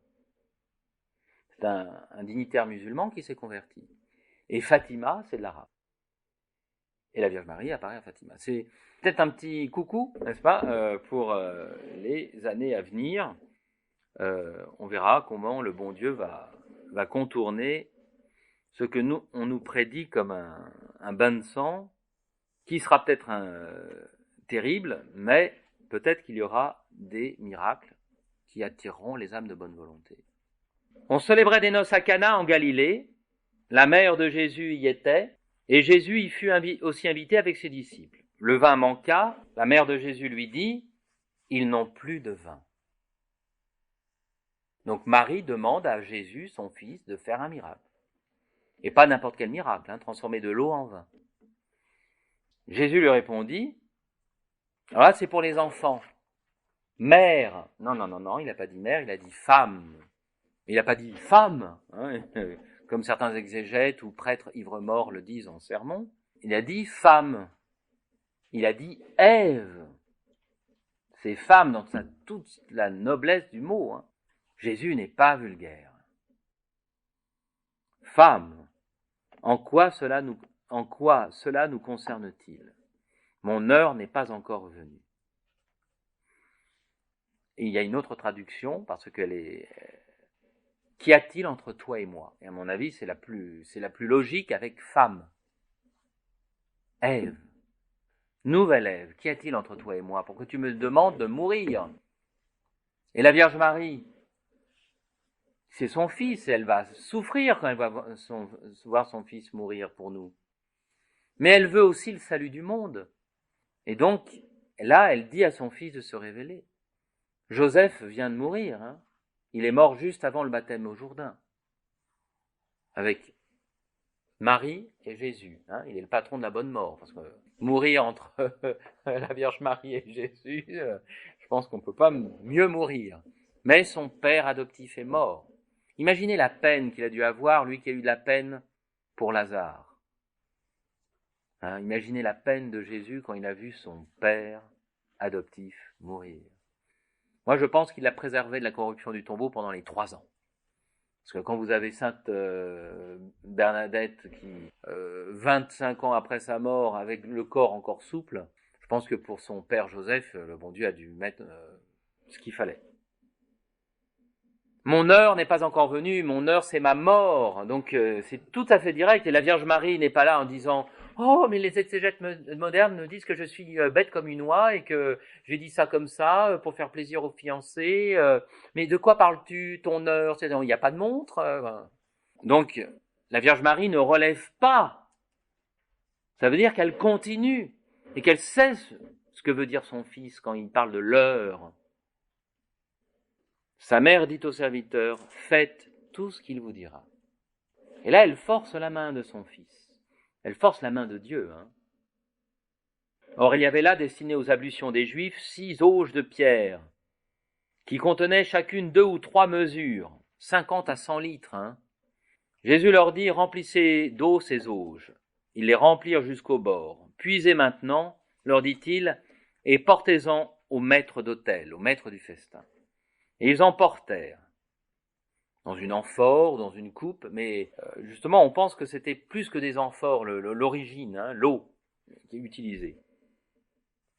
C'est un dignitaire musulman qui s'est converti. Et Fatima, c'est de l'arabe. Et la Vierge Marie apparaît à Fatima. C'est peut-être un petit coucou, n'est-ce pas, pour les années à venir. On verra comment le bon Dieu va contourner ce que on nous prédit comme un bain de sang, qui sera peut-être terrible, mais peut-être qu'il y aura des miracles qui attireront les âmes de bonne volonté. On célébrait des noces à Cana en Galilée, la mère de Jésus y était, et Jésus y fut aussi invité avec ses disciples. Le vin manqua, la mère de Jésus lui dit, « Ils n'ont plus de vin. » Donc Marie demande à Jésus, son fils, de faire un miracle. Et pas n'importe quel miracle, transformer de l'eau en vin. Jésus lui répondit, alors là c'est pour les enfants. Mère, non, il n'a pas dit mère, il a dit femme. Il n'a pas dit femme, comme certains exégètes ou prêtres ivres-morts le disent en sermon. Il a dit femme. Il a dit Ève. C'est femme dans toute la noblesse du mot. Hein. Jésus n'est pas vulgaire. Femme, en quoi cela nous concerne-t-il? Mon heure n'est pas encore venue. Et il y a une autre traduction, parce qu'elle est... Qu'y a-t-il entre toi et moi? Et à mon avis, c'est la plus logique avec femme. Ève. Nouvelle Ève, qu'y a-t-il entre toi et moi pour que tu me demandes de mourir? Et la Vierge Marie, c'est son fils, elle va souffrir quand elle va voir son fils mourir pour nous. Mais elle veut aussi le salut du monde. Et donc, là, elle dit à son fils de se révéler. Joseph vient de mourir, hein. Il est mort juste avant le baptême au Jourdain. Avec Marie et Jésus. Hein. Il est le patron de la bonne mort. Parce que mourir entre la Vierge Marie et Jésus, je pense qu'on ne peut pas mieux mourir. Mais son père adoptif est mort. Imaginez la peine qu'il a dû avoir, lui qui a eu de la peine pour Lazare. Hein, imaginez la peine de Jésus quand il a vu son père adoptif mourir. Moi, je pense qu'il l'a préservé de la corruption du tombeau pendant les 3 ans. Parce que quand vous avez Sainte Bernadette qui, 25 ans après sa mort, avec le corps encore souple, je pense que pour son père Joseph, le bon Dieu a dû mettre ce qu'il fallait. Mon heure n'est pas encore venue, mon heure c'est ma mort. Donc c'est tout à fait direct. Et la Vierge Marie n'est pas là en disant « Oh, mais les exégètes modernes me disent que je suis bête comme une oie et que j'ai dit ça comme ça pour faire plaisir aux fiancés. Mais de quoi parles-tu, ton heure ?» Il n'y a pas de montre. Donc la Vierge Marie ne relève pas. Ça veut dire qu'elle continue et qu'elle sait ce que veut dire son fils quand il parle de l'heure. Sa mère dit au serviteur, faites tout ce qu'il vous dira. Et là, elle force la main de son fils. Elle force la main de Dieu. Or, il y avait là, destinées aux ablutions des Juifs, 6 auges de pierre, qui contenaient chacune 2 ou 3 mesures, 50 à 100 litres. Jésus leur dit, remplissez d'eau ces auges. Ils les remplirent jusqu'au bord. Puisez maintenant, leur dit-il, et portez-en au maître d'autel, au maître du festin. Et ils en portèrent, dans une amphore, dans une coupe, mais justement on pense que c'était plus que des amphores, l'origine, l'eau qui est utilisée.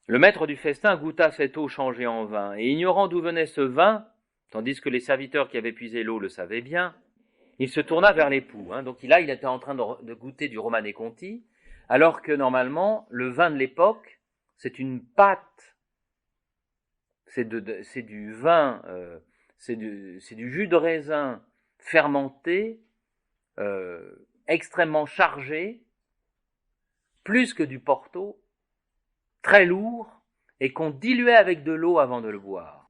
Le maître du festin goûta cette eau changée en vin, et ignorant d'où venait ce vin, tandis que les serviteurs qui avaient puisé l'eau le savaient bien, il se tourna vers l'époux. Donc là, il était en train de goûter du Romanée Conti, alors que normalement, le vin de l'époque, c'est une pâte. C'est du vin, c'est du jus de raisin fermenté, extrêmement chargé, plus que du Porto, très lourd, et qu'on diluait avec de l'eau avant de le boire.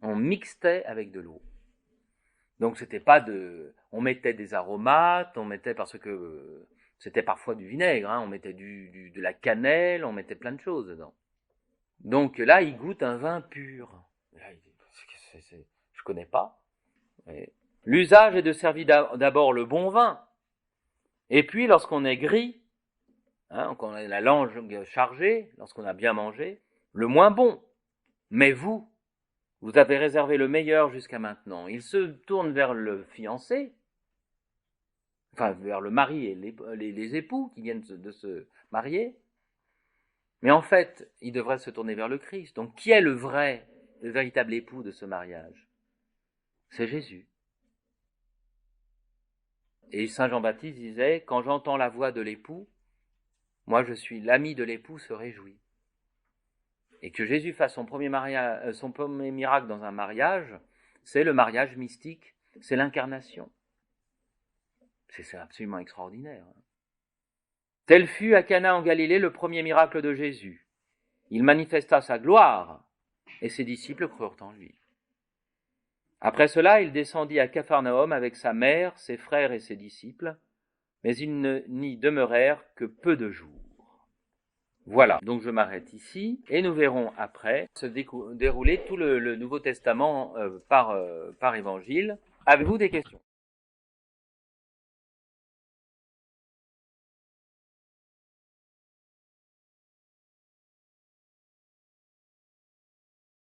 On mixtait avec de l'eau. Donc c'était pas on mettait des aromates, on mettait parce que c'était parfois du vinaigre, on mettait de la cannelle, on mettait plein de choses dedans. Donc là, il goûte un vin pur. Là, il dit, je connais pas. L'usage est de servir d'abord le bon vin. Et puis, lorsqu'on est gris, qu'on a la langue chargée, lorsqu'on a bien mangé, le moins bon. Mais vous avez réservé le meilleur jusqu'à maintenant. Il se tourne vers le fiancé, enfin vers le mari et les époux qui viennent de se marier. Mais en fait, il devrait se tourner vers le Christ. Donc, qui est le véritable époux de ce mariage? C'est Jésus. Et Saint Jean-Baptiste disait, quand j'entends la voix de l'époux, moi je suis l'ami de l'époux se réjouit. Et que Jésus fasse son premier miracle dans un mariage, c'est le mariage mystique, c'est l'incarnation. C'est absolument extraordinaire. Tel fut à Cana en Galilée le premier miracle de Jésus. Il manifesta sa gloire, et ses disciples crurent en lui. Après cela, il descendit à Capharnaüm avec sa mère, ses frères et ses disciples, mais ils n'y demeurèrent que peu de jours. Voilà, donc je m'arrête ici, et nous verrons après se dérouler tout le Nouveau Testament par évangile. Avez-vous des questions ?